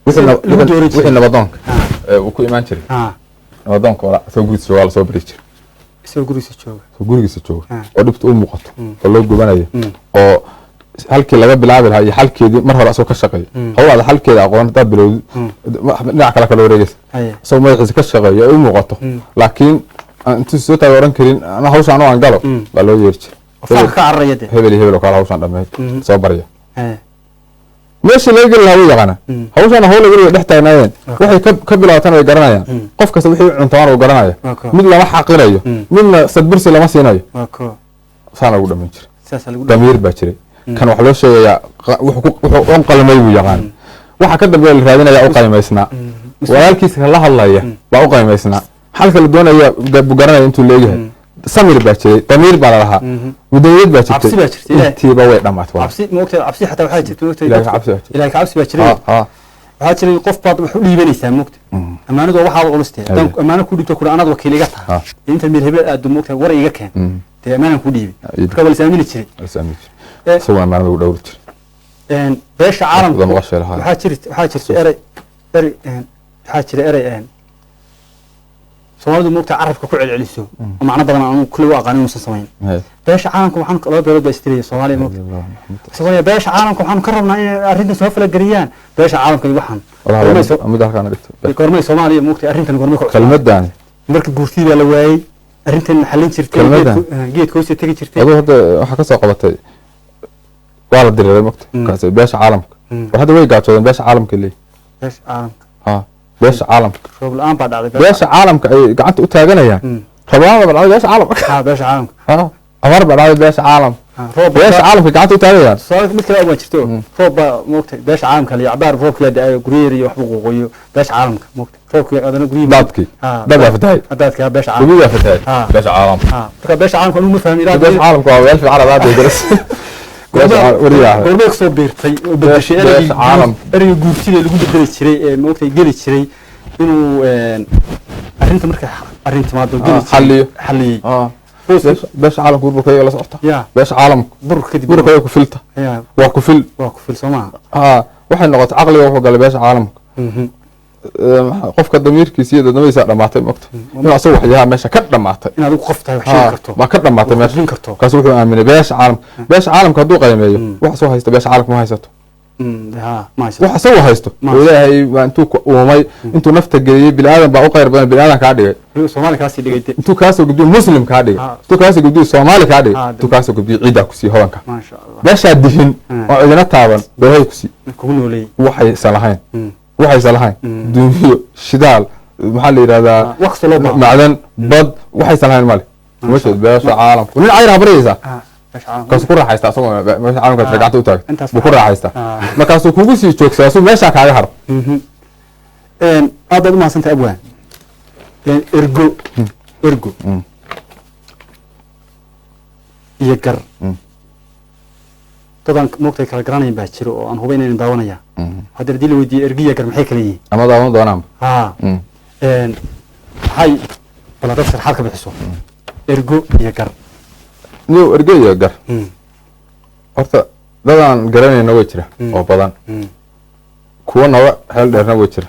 wixii nabadonk uu ku imaan jiray nabadonk wala soo gurigiisa wala soo bari jiray soo gurigiisa jooga oo dhibta u muuqato oo loo gubanayo oo halkii laga bilaabi lahaa iyo halkeedii mar hore asoo ka shaqeeyo hawlaada halkeeda aqoon dad bilowd dhinac kale kala wareegaysa soo madaxiisa ka shaqeeyo ay u muuqato laakiin intuu soo taageeran karin ana hawshan aan galo baa loo yeer jiray faa ka arayade hebel oo kala hawshan dhameed soo bariya meesha laga gali lahaa way yaqaana hawshan hawla guriga dhex taagnaayeen waxay ka bilaabataan way garanayaan qof kasta wixii cuntaan uu garanaya mid lama xaqirayo midna sadbursi lama siinayo saana ugu dhameyn jiray damiir baa jiray kan wax loo sheegayaa wuxuu qalmay buu yaqaan waxa ka dambeeya la raadinaya u qalmaysnaa walaalkiisa la hadlaya baa u qalmaysnaa halka la doonaya garanaya intuu leeyahay samir baa jiray damiir baa lahaa mudawiyad baa jirtay intiiba way dhamaatay cabsi moogtay cabsi xataa waxa jirtay ilaahay cabsi baa jiray waxa jiray qof baad wax u dhiibanaysaa moogtay amaanadu waxa aad culustay dan amaana ku dhigto kula anad wakiil iga tahay inta meel hebel aad moogtay war iga keen te amaana ku dhiibay marka wal saamini jiray soo amaanadu u dhowr jiray beesha caalamka waxa jiray waxa jiray eray سوالد موقت عرف كوع العليسو ومعنا بدنا أنا كل واقع أنا مستسمين باش عالمكم وحن الله بيرد بيستري سوالي موقت سوالي باش عالمكم وحن كررنا أريد نسوف الجريان باش عالمكم يوحن مدة كان عرفت الكورمي سوالي موقت أريد الكورمي كلمة داني مركب جورتي ولا واي أريد نحلين شرتي جيت كوسي تيجي شرتي هذا حكى ساقبتي والله دري الموقت باش عالمك وهذا وين قاعد باش عالمك اللي باش عالمك beesha caalamka roob la'aan baa dhacday beesha caalamka ay gacanta u taaganayaan rabaan baa dhacday beesha caalamka beesha caalamka abaar baa dhacday beesha caalamka beesha caalamka gacanta u taagayaan soo mid kale ma jirto roob baa moogtay beesha caalamka liya cabaar roobka la dhacay guriyar iyo waxba qoqoyo beesha caalamka moogtay roobka adana guriyi dadkii dad fatahay dadka beesha caalamka guriga fatahay beesha caalamka marka beesha caalamka anu ma fahmin ilaa beesha caalamka waa weel fiican aad ay daras goorma soo beertay oo bedeshay ereyga guurtida lagu bedeli jiray ee moogtay geli jiray inuu arrinta marka arrintimaado geli jiray xalliyo beesha caalamka burburkayga la socota beesha caalamka burburkayga ku filta waa ku fil Soomaa waxay noqotay caqliga wuxuu galay beesha caalamka qofka damiirkiisa iyo dadnimadiisa dhamaatay moogta inuu asagu waxyaha meesha ka dhamaatay inaad ugu qoftahay wax sheegi karto ma ka dhamaatay meesha kaas wuxuu aaminay beesha caalamka hadduu qiimeeyo wax soo haysta beesha caalamka ma haysato wax soo haysto ilaahay waa intuu ku uumay intuu nafta geliyay bil aadan baa u qayr badan bil aadan ka dhigay Soomaali kaasi dhigay intuu kaasoo gudbiyo muslim ka dhigay intuu kaasoo gudbiyo Soomaali ka dhigay intuu kaasoo gudbiyo ciida ku sii hodanka ma sha Allah beesha dihin oo cidina taaban beehay ku sii ku noolay waxay salahayn waxay salahayn duuniyo shidaal maxaa la yiraahdaa macdan bad waxay salahayn male meesha beesha caalamka nin ayra baraysa kaas ku raaxaysta asoo meesha caalamka gacanta u taag buu ku raaxaysta markaas uu kugu sii joogsaasoo meesha kaaga haro aad ma santa abwaan ergo iyo gar dadaan moogtay kala garanayn baa jiro oo aan hubayn inaan daawanaya haddii dil weydiiyo ergiya gar maxay kala yihiin ama daawan doonaan maxay bal dad sarxaad ka bixiso ergo iyo gar niyo ergo iyo gar horta dadaan garanayna way jira oo badan kuwa naga hel dheerna way jira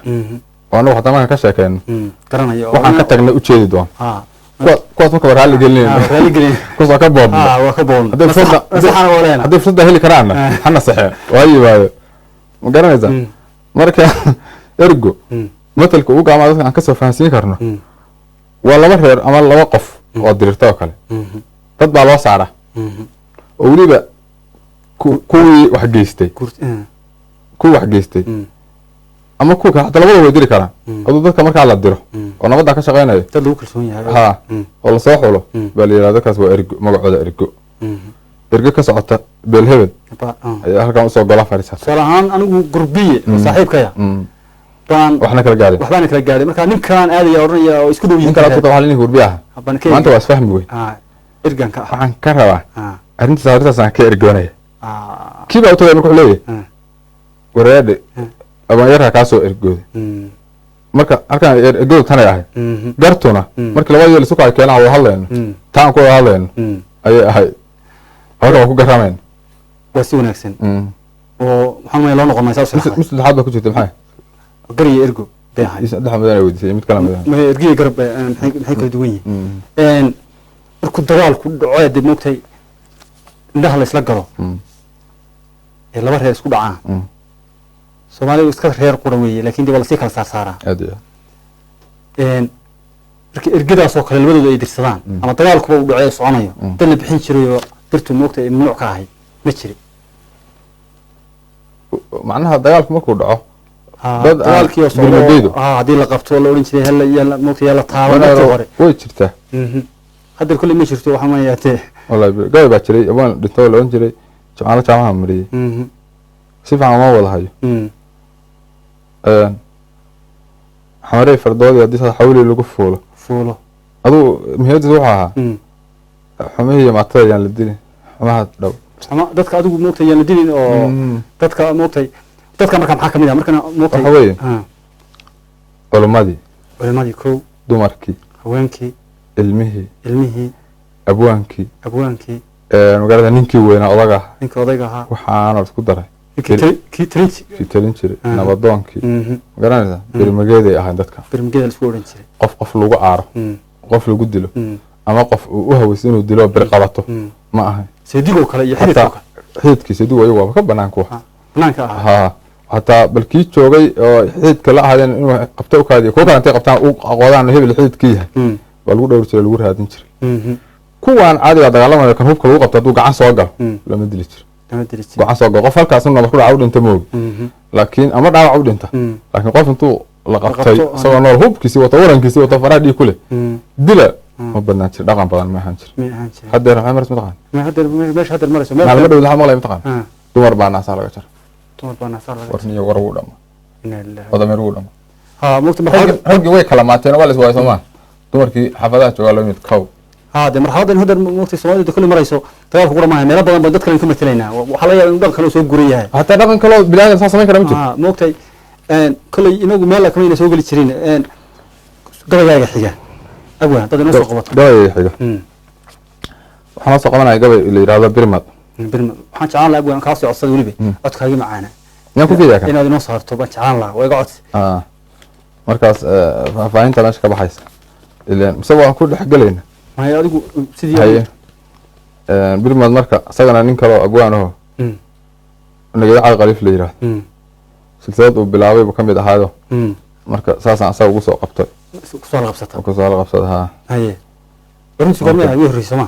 oo anagu haddana markaan ka sheekeyno garanayo waxaan ka tagnay u jeedi doon kuwaas marka war raali gelinayna kuwaas waa ka boobna haddii fursadda heli karaana hana saxeen waa yimaado ma garanaysaa marka ergo matalka ugu gaamaa dadka aan kasoo fahansiin karno waa laba reer ama laba qof oo dirirta oo kale dad baa loo saara oo weliba kuwii wax geystay ama kuwa kale hataa labada way diri karaan aduu dadka markaa la diro oo nabadda ka shaqeynayo dad lagu kalsoon yahay oo la soo xulo baa la yidhahda dadkaas waa ergo magacooda ergo ka socota beelhebel ayaa halkan usoo gola fadhiisata tusaale ahaan anigu gurbiye oo saaxiibkaya baan waxna kala gaadhay marka ninkaan aadaya odhanaya oo isku dhow yihiin ninka gurbiye ah maanta waa isfahmi wey erganka waxaan ka rabaa arrintaas aan ka ergoonaya kii baa u tagay marka wuxuu leeyahay wareedhe abanyarha kaasoo ergooda marka halkaan ergooda tanay ahayd gartuna markii labada yeel isu kala keenaa wada hadlayno taan ku wada hadlayno ayay ahayd halka waa ku garamayna waa si wanaagsan oo maxaa ma loo noqon maysaa mid saddexaad baa ku jirta maxay gariyo ergo bay ahayd saddex madana weydiisay mid kale madana ma ergiyo garab maxay kala duwan yihiin markuu dagaalku dhaco dib moogtay indhaha la isla galo ee laba reer isku dhacaan Soomaalidu iska reer qura weeye laakiin dib la sii kala saaraa markii ergadaas oo kale labadooda ay dirsadaan ama dagaalku uu dhacay soconayo dad la bixin jiray oo birtu moogtay mamnuuc ka ahay ma jirin macnaha dagaalku markuu dhaco dagaalkii oo soo hadii la qabto la oran jiray hal yalla moogtay yalla taaban hore way jirtaa hadda kulli ma jirto waxa ma yaatee wallahi gaay baa jiray abaan dhinto la oran jiray jamaalo jaamaha mariyay si fiican ma wada hayo xamarey fardoodii haddii saa xawli lagu fuulo aduu muhiimadiisa wuxuu ahaa xumihii iyo maatada yaan la dilin xumaha dhow dadka adigu moogtay yaan la dilin oo dadka moogtay dadka marka maxaa kamid ah markana moogtay waxa weeye culimadii kow dumarkii haweenkii ilmihii abwaankii magaalada ninkii weynaa odaga ahaa waxaana isku daray kii talin jiray nabadoonkii magaranaysaa birmageeday ahayn dadka qof lagu aaro qof lagu dilo ama qof uu u hawaysto inuu dilo bir qabato ma ahayn xididkii sedigo ayagu waaba ka banaan kuwa hataa bal kii joogay oo xididka la ahaadeen inuu qabto ukaadiyo kuwa kale intay qabtaan u aqoodaan hebel xididkii yahay waa lagu dhowri jiray lagu raadin jiray kuwaan caadiga dagaalamaya kan hubka lagu qabto hadduu gacan soo galo lama dili jiro gacan soo galo qof halkaas nabar ku dhaca u dhinta moogi laakiin ama dhaawac u dhinta laakiin qof intuu la qabtay isagoo nool hubkiisii wato warankiisii wato faraha dhiig ku leh dila ma badnaan jir dhaqan badan ma ahaan jir haddeer waxay maras mataqaan maalmo dhow waxaa maqlay mataqaan dumar baa naasaa laga jara warniyo war wuu dhama wadameer wuu dhama raggii way kala maateen waa la is waayay soomaa dumarkii xaafadaha joogaa loo mid kow de marxaladan hadda moogtay soomaalida kulli marayso dagaalku qura maaha meelo badan baan dad kale ku matalaynaa waxaa laga yaabaa in dhaqan kale soo guran yahay hataa dhaqan kaloo bilaadan saa samayn kara ma jiro moogtay kolley inagu meel kamayna soo geli jirin gabayaaga xiga abwaan dad inoo soo qabato gabayaaga xiga waxaan la soo qabanaya gabay la yidhaahdo birmad waxaan jeclaan lahaa abwaan kaa soo codsada weliba codkaagii macaana yaan ku geeyaa kan inaad inoo saarto baan jeclaan lahaa waa iga codsi markaas faahfaahinta meesha ka baxaysa ileen mise waan ku dhex gelayna maya adigu sidii haye birmad marka isagana nin kaloo abwaan aho nagada cali qaliif la yidhaahdo silsilad uu bilaabay buu ka mid ahaayo marka saasaan asaga ugu soo qabtay kusoo la qabsata kusoo la qabsada haa haye warunsi goorma ahay way horreysa ma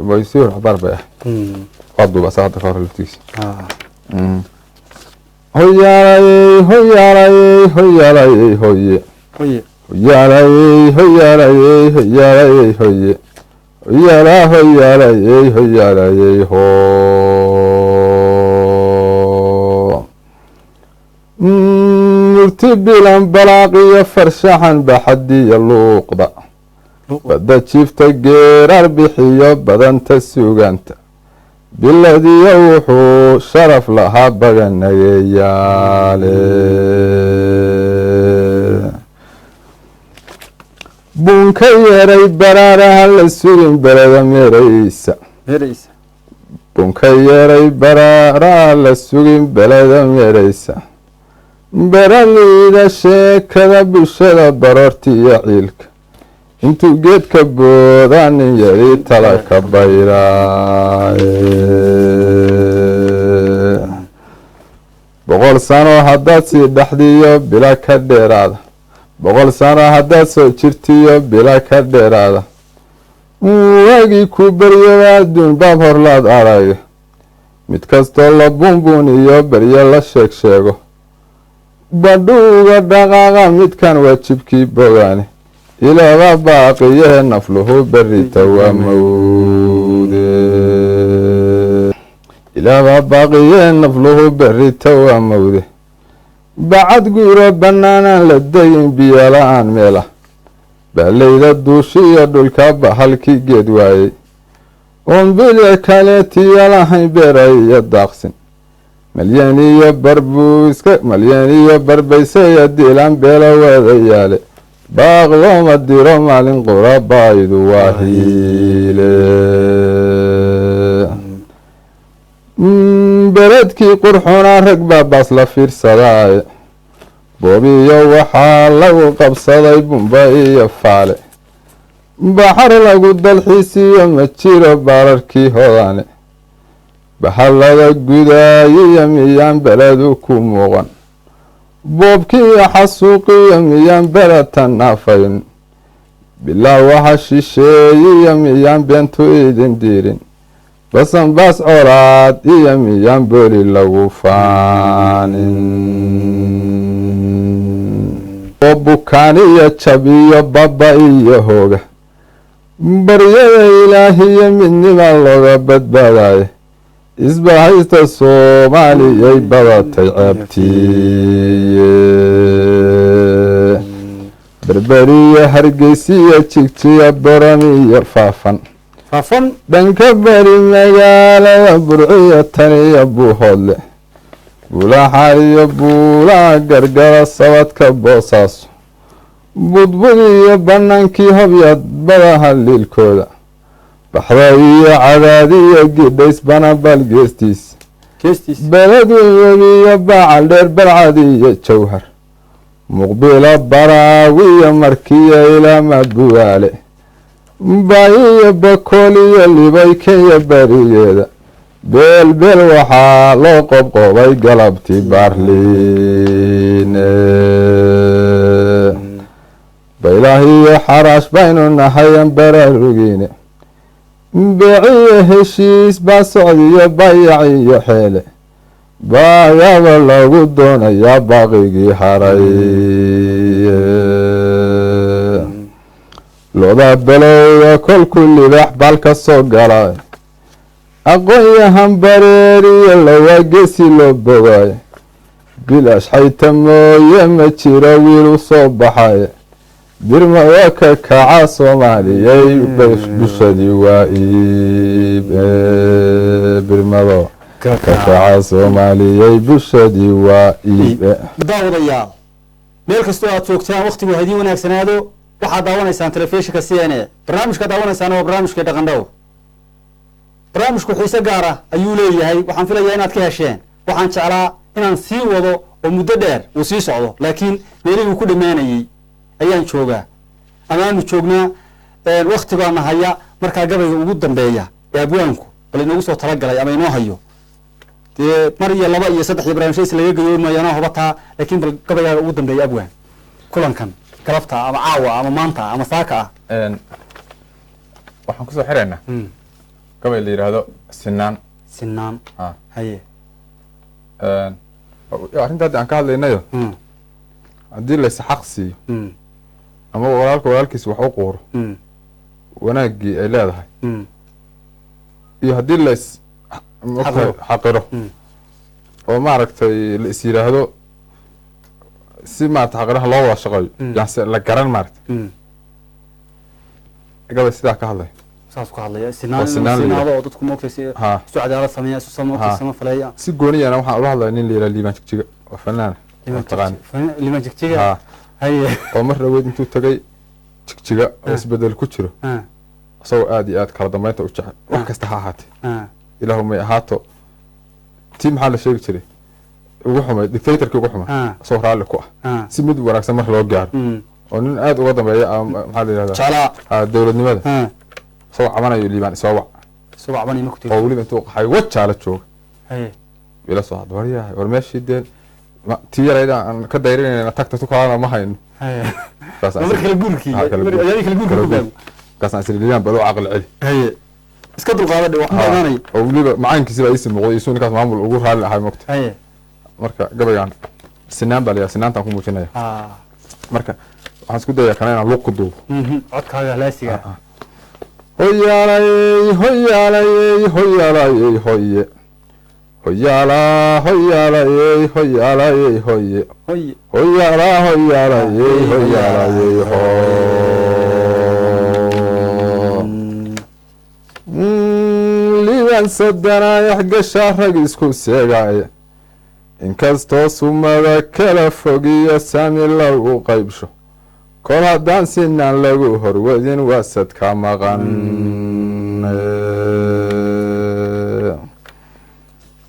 way sii hor xabaar bay ah waa duuba asaga hadda ka hor laftiisa hoyaalayey hoyaalayey hoyaalayey hoye hoye hoyaalayey hoyaalayey hoyaalayey hoye hoyaalaa hoyaalayey hoyaalayey ho murti bilan balaaqiyo farshaxan baxadiya luuqda badda jiifta geeraar bixiyo badanta suuganta biladiyo wuxuu sharaf lahaa baganageyaale bunka yeeray baraaraha la sugin beleda meeraysa bunka yeeray baraaraha la sugin beleda meeraysa beraliida sheekada bulshada baroorti iyo ciilka intuu geedka boodaa nin yari tala ka bayraaye 100 sano haddaad sii dhaxdiyo bila ka dheeraada 100 sano haddaad soo jirtiyo bila ka dheeraada waagii ku baryada adduun baab horlaad araya mid kastoo la bunbun iyo baryo la sheeg sheego badhuuga dhaqaaqa midkan waajibkii bogaane ilaaba baaqiyahe nafluhu berita waa mawde ilaaba baaqiyahe nafluhu berita waa mawde bacad guuro bannaanaan la dayin biyola-aan meela baalayda duushi iyo dhulka bahalkii geed waayey oon bilic kaleetiyo lahayn beeray iyo daaqsin malyan iyo barbaysaya diilaan beelo weedayaale baaqyooma diro maalin qurabaydu waa hiile beledkii qurxunaa rag baa baas la fiirsadaaye boobiyo waxaa lagu qabsaday bumba iyo faale baxar lagu dalxiisiyo ma jiro baararkii hodane bahallada gudaayiyo miyaan beledu ku muuqan boobkiiyo xasuuqiyo miyaan beratan naafayn bilaa waxa shisheeyiyo miyaan beentu idin diirin basanbaas colaad iyo miyaan booli lagu faanin oo bukaan iyo jab iyo baba iyo hooga baryada ilaahiyo midnima looga badbaadaye isbahaysta soomaaliyay badatay ceebtiiye berberiyo hargeysiyo jigjiya boramiyo faafan dhanka beri magaalada burciyo taniyo buuhoodle buulaxa iyo buulaha gargara sabadka boosaaso budbud iyo bannaankii hobyad badaha liilkooda baxda iyo cadaadiyo gidhays banabal geestiis beled webiyo baacal dheer balcad iyo jawhar muqbilo baraawiyo markiyo ilaama bugaale baayiyo bakool iyo libay kenya barigeeda beelbeel waxaa loo qobqobay galabtii baarliine baylahiyo xaraash baynu nahayan baraarugiine beeciyo heshiis baa socdiyo bayac iyo xeele baayaba lagu doonayaa baaqigii haraye looda balowda kolku libax bal ka soo galay aqoon-yahan bareeriyo lawaa geesi loo bogaay bilaash xayta mooye ma jiro wiil u soo baxay birmada ka kaca soomaaliyey bulshadii waa iib birmado ka kaca soomaaliyey bulshadii waa iib daawadayaal meel kastoo aad joogtaan waqtigu ha idiin wanaagsanaado waxaad daawanaysaan telefishinka CNA barnaamijka daawanaysaan waa barnaamijka dhaqandhow barnaamijku xiise gaar ah ayuu leeyahay waxaan filayaa inaad ka hesheen waxaan jeclaa inaan sii wado oo muddo dheer uu sii socdo laakiin meelihii uu ku dhammaanayey ayaan joogaa amaanu joognaa waqtigaana haya markaa gabayga ugu dambeeya ee abwaanku bal inoogu soo talagalay ama inoo hayo dee mar iyo laba iyo saddex iyo barnaamijyadiis laga gayoomayo anaa hubataa laakiin bal gabaygaa ugu dambeeya abwaan kulankan galabta ama caawa ama maanta ama saaka ah waxaan kusoo xiraynaa gabay la yidhaahdo sinaan haye arrinta hadda aan ka hadlaynayo haddii lays xaq siiyo ama walaalka walaalkiis wax u quuro wanaaggii ay leedahay iyo haddii lays xaqiro oo maaragtay la is yidhaahdo si maarata xaqiraha loo wada shaqeeyo yanse la garan maarata gabay sidaa ka hadlay saas ku hadlaya sinaado oo dadku moogtay si cadaalad sameeya isu sama faleeya si gooniyana waxaan ula hadlaya nin la yidhaha liibaan jigjiga oo fanaan liibaan jigjiga haye oo mar dhaweyd intuu tagay jigjiga oo isbedel ku jiro isagoo aad iyo aad kala dambeynta u jecel wax kasta ha ahaatee ilaahu may ahaato tii maxaa la sheegi jiray ugu xumay dictatorkii ugu xumay isagoo raalli ku ah si mid wanaagsan mar loo gaaro oo nin aad uga dambeeya maxaa la yidhahdaa dowladnimada isagoo cabanayo liibaan isoo wac oo weliba intuu qaxay wajaala jooga ila soo hadda waryahay war meeshii deen tii yarayda aan ka dayrinayna tagta tu kalana ma hayno kaasaan isla liibaan bal u caqli celi iska dulqaada oo weliba macaankiisi baa iisi muuqday isuu ninkaas maamul ugu raalli ahay mogta marka gabaygaan sinaan baa layaa sinaantaan ku muujinaya marka waxaan isku dayaa kana inaan luuq ku duubo codkaaga halaasiga hoyaalayey hoyaalayey hoyaalayey hoye hoyaalaa hoyaalayey hoyaalayey hoye hoyaalaa hoyaalayey hoyaalayey ho liibaan sadanaayax gashaa rag isku seegaaye inkastoo sumada kala fogiyo sami lagu qaybsho kol haddaan sinaan lagu horwadin waasad ka maqan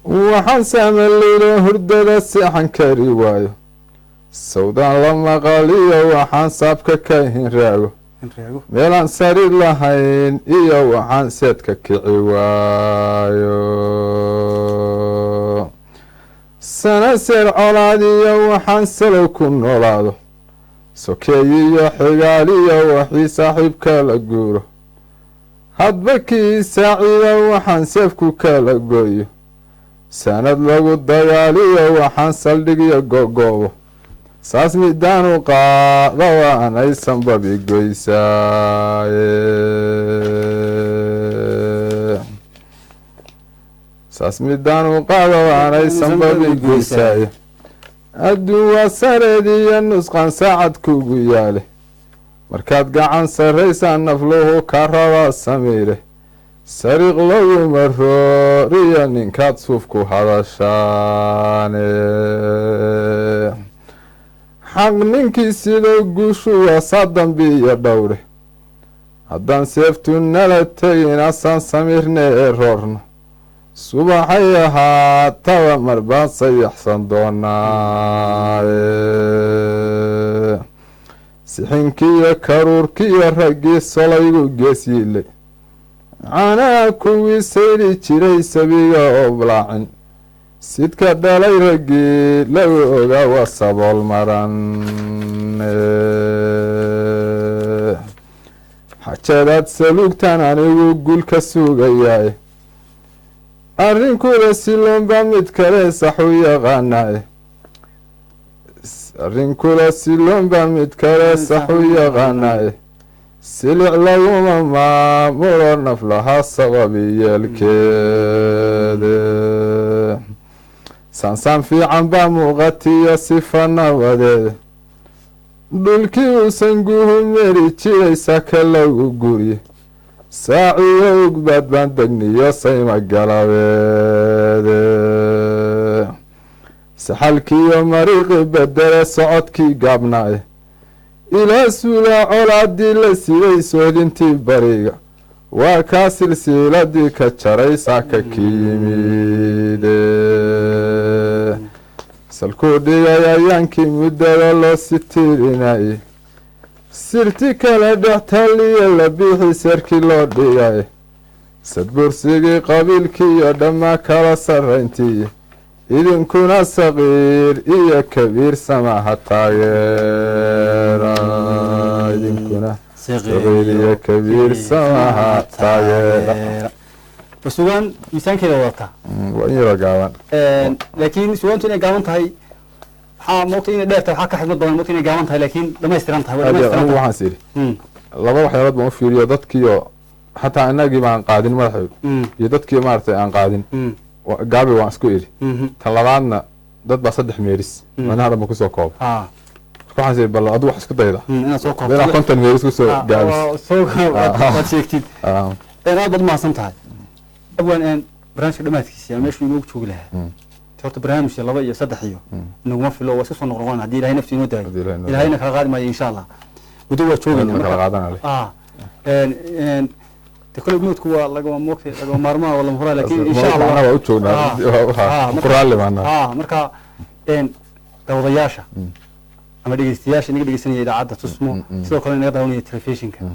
waxaan saamalido hurdada seexan kari waayo sawdaan la maqaliyo waxaan saabka ka hinraago meelaan sariir lahayn iyo waxaan seedka kici waayo sana seer colaadiyo waxaan salow ku noolaado sokeeyiyo xigaaliyo waxii saaxiibka la guuro hadba kii saaciida waxaan seefku kala gooyo sanad lagu dagaaliyo waxaan saldhigiyo gogoobo saas midaanu qaada waanaysan babi goysaaye saas midaanu qaada waanaysan babi goysaaye adduun waa sareediyo nusqan saacad kugu yaale markaad gacan sarraysaan nafluhu ka rabaa samiire sariiq laguma rooriyo ninkaad suuf ku hadashaane xaq ninkii sidoo guushu waa saa dambiiyo dhowre haddaan seeftu nala tegin asaan samiirne ee roorno subaxay ahaataba mar baan sayaxsan doonaaye sixinkiiyo karuurkiiyo raggii solaygu gees yiilay canaa kuwii sayri jiray sabiga oo blaacin sidka dhalay raggii lagu ogaa waa sabool maran xajadaad saluugtan anigu gul ka suugayaaye arrinkooda siloonba mid kale saxu yaqaanaaye arrin kula siloonba mid kale sax u yaqaanae silic laguma maamulo naflaha sababi yeelkeede saansaan fiican baa muuqatiyo sifa nabadeed dhulkii uusan guhu meri jiray saka lagu guri saaciyo ugbaad baan degniyo sayma galabeede saxalkiiyo mariiqi bedele socodkii gaabnaaye ilaa suulaa colaadii la siday soodintii bariga waa kaa silsiiladii ka jaray saaka ki yimide salkuu dhigay ayaankii muddada loo sitiirinaye sirti kale dhextaliyo la biixi sarkii loo dhigay sadbursigii qabiilkii iyo dhammaa kala sarrayntii idinkuna saqiir iyo kabiir samaha taageera idinkuna saqiir iyo kabiir samaha taageera sugaan miisaankeeda wadataa waa in yaroo gaaban laakiin sugaantu inay gaaban tahay waxaa moogta inay dheer tahay waxaa ka xigmad badan moogta inay gaaban tahay laakiin dhamaystiran tahay anigu waxaan is idhi laba waxyaalood baan u fiiriyo dadkiiyo xataa inagii baan qaadin madaxeedu iyo dadkii maaragtay aan qaadin gaabi waan isku idhi tan labaadna dad baa 3 meeris manaha dhanba kusoo kooba waxaan is idhi bal adigu wax isku dayda inaad 50 meeris kusoo gaabis sheegtid aad baad mahadsan tahay abwan barnaamijka dhamaadkiisa meeshu inuu joogi lahaa horta barnaamijka 2 iyo 3 iyo inaguma filo waa isku soo noqon haddii ilaahay naftiina u daayo ilaahayna kala qaadi maayo insha Allah wado waa joogayna kala qaadanaa كل بنوت كوا لقوا موقف لقوا مرمى ولا مهرة لكن إن شاء الله أنا وأتونا قرالي معنا مركا إن توضياشة أما دقي استياشة نقدر نسني إذا عدت اسمه سواء كنا نقدر نقول تلفزيون كان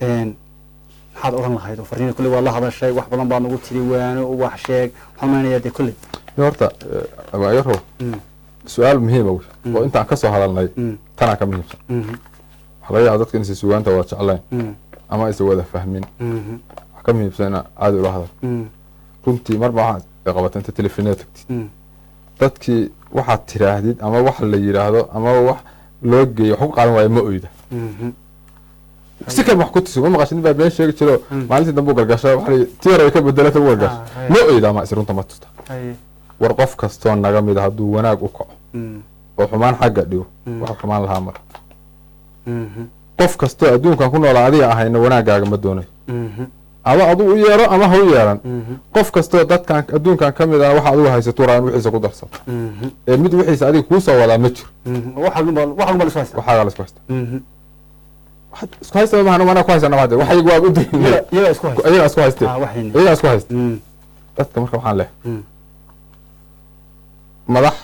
إن هذا أورنا هيدا فرينا كل والله هذا الشيء واحد بلان بعض نقول تريوان وواحد شيء وحماني يدي كله يورتا أبا يرهو سؤال مهم أوي وأنت عكسه على الناي تنا كم مهم حلايا عدد كنسي سؤال أنت واتش الله ama aysan wada fahmin wax ka muhiimsana aad ula hadal runtii marba waxaad qabatay inta telefoonada tagtid dadkii waxaad tiraahdid ama wax la yiraahdo ama wax loo geeyo wax ku qaadan waayo ma oyda si kale wax ku tuso ma maqashin baa been sheegi jiro maalintii dambe gargasho wax tiir ay ka bedelata wargash ma oyda ma isrunta ma tusta war qof kasto naga mid hadduu wanaag u kaco oo xumaan xagga dhigo wax xumaan lahaa mar qof kasto adduunkan ku nool adiga ahayna wanaagaaga ma doonayo ama adu u yeero ama ha u yeeran qof kasto dadkan adduunkan ka mid ah waxa adigu haysato raan wixiisa ku darsan mid wixiisa adiga ku soo wadaa ma jiro waxa la isku haysta isku haysta ma ana ku haysana waxa waxa waa u deynay iyaga isku haysta dadka marka waxaan leh madax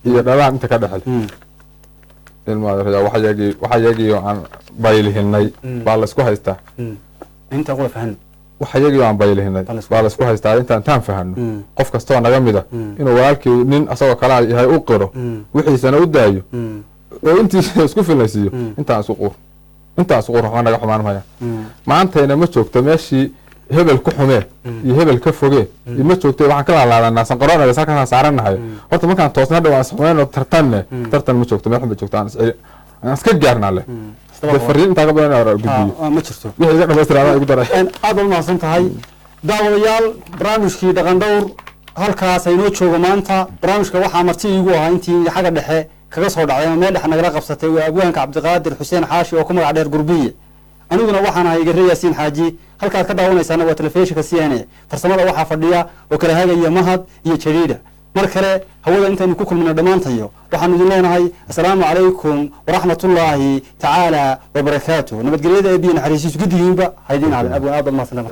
iyo dhalaan inta ka dhaxal ilmaada waxa yagi aan baylihinay baa la isku haystaa inta qolo fahan waxa yagi aan baylihinay baa la isku haystaa intaan taan fahano qof kasto naga mida inuu walaalkii nin asagoo kala yahay u qiro wixiisana u daayo oo intii isku filaysiyo intaan isku qor waxaan naga xumaan maya maantayna ma joogto meeshii hebel ku xumee iyo hebel ka fogee ima joogto waxaan kala laadanaa san qorona saaka saaranahay horta markaan toosna dhawaan sameeyno tartan ma joogto meel xun joogto aan iska gaarnaa leh fariin inta ka badan oo gudbiyo ma jirto wixii iga dhameystirana igu daray aad u mahadsan tahay daawadayaal barnaamijkii dhaqan dhowr halkaas aynoo joogo maanta barnaamijka waxaa marti igu ahaa intii xagga dhexe kaga soo dhacday meel dhex nagala qabsatay waa abwaanka Cabdiqaadir Xuseen Xaashi oo ku magac dheer Gurbiye aniguna waxaan ahay Garre Yaasiin Xaaji halkaad ka daawanaysaana waa telefishinka CNN farsamada waxaa fadhiya oo kala hagaya Mahad iyo Jariida mar kale hawada intaanu ku kulmina dhamaantayo waxaan idin leenahay assalaamu calaykum waraxmatullaahi tacaala wabarakaatuh nabadgelyada ee biyo naxariisiis gudigiinba haydin aad ma sanaba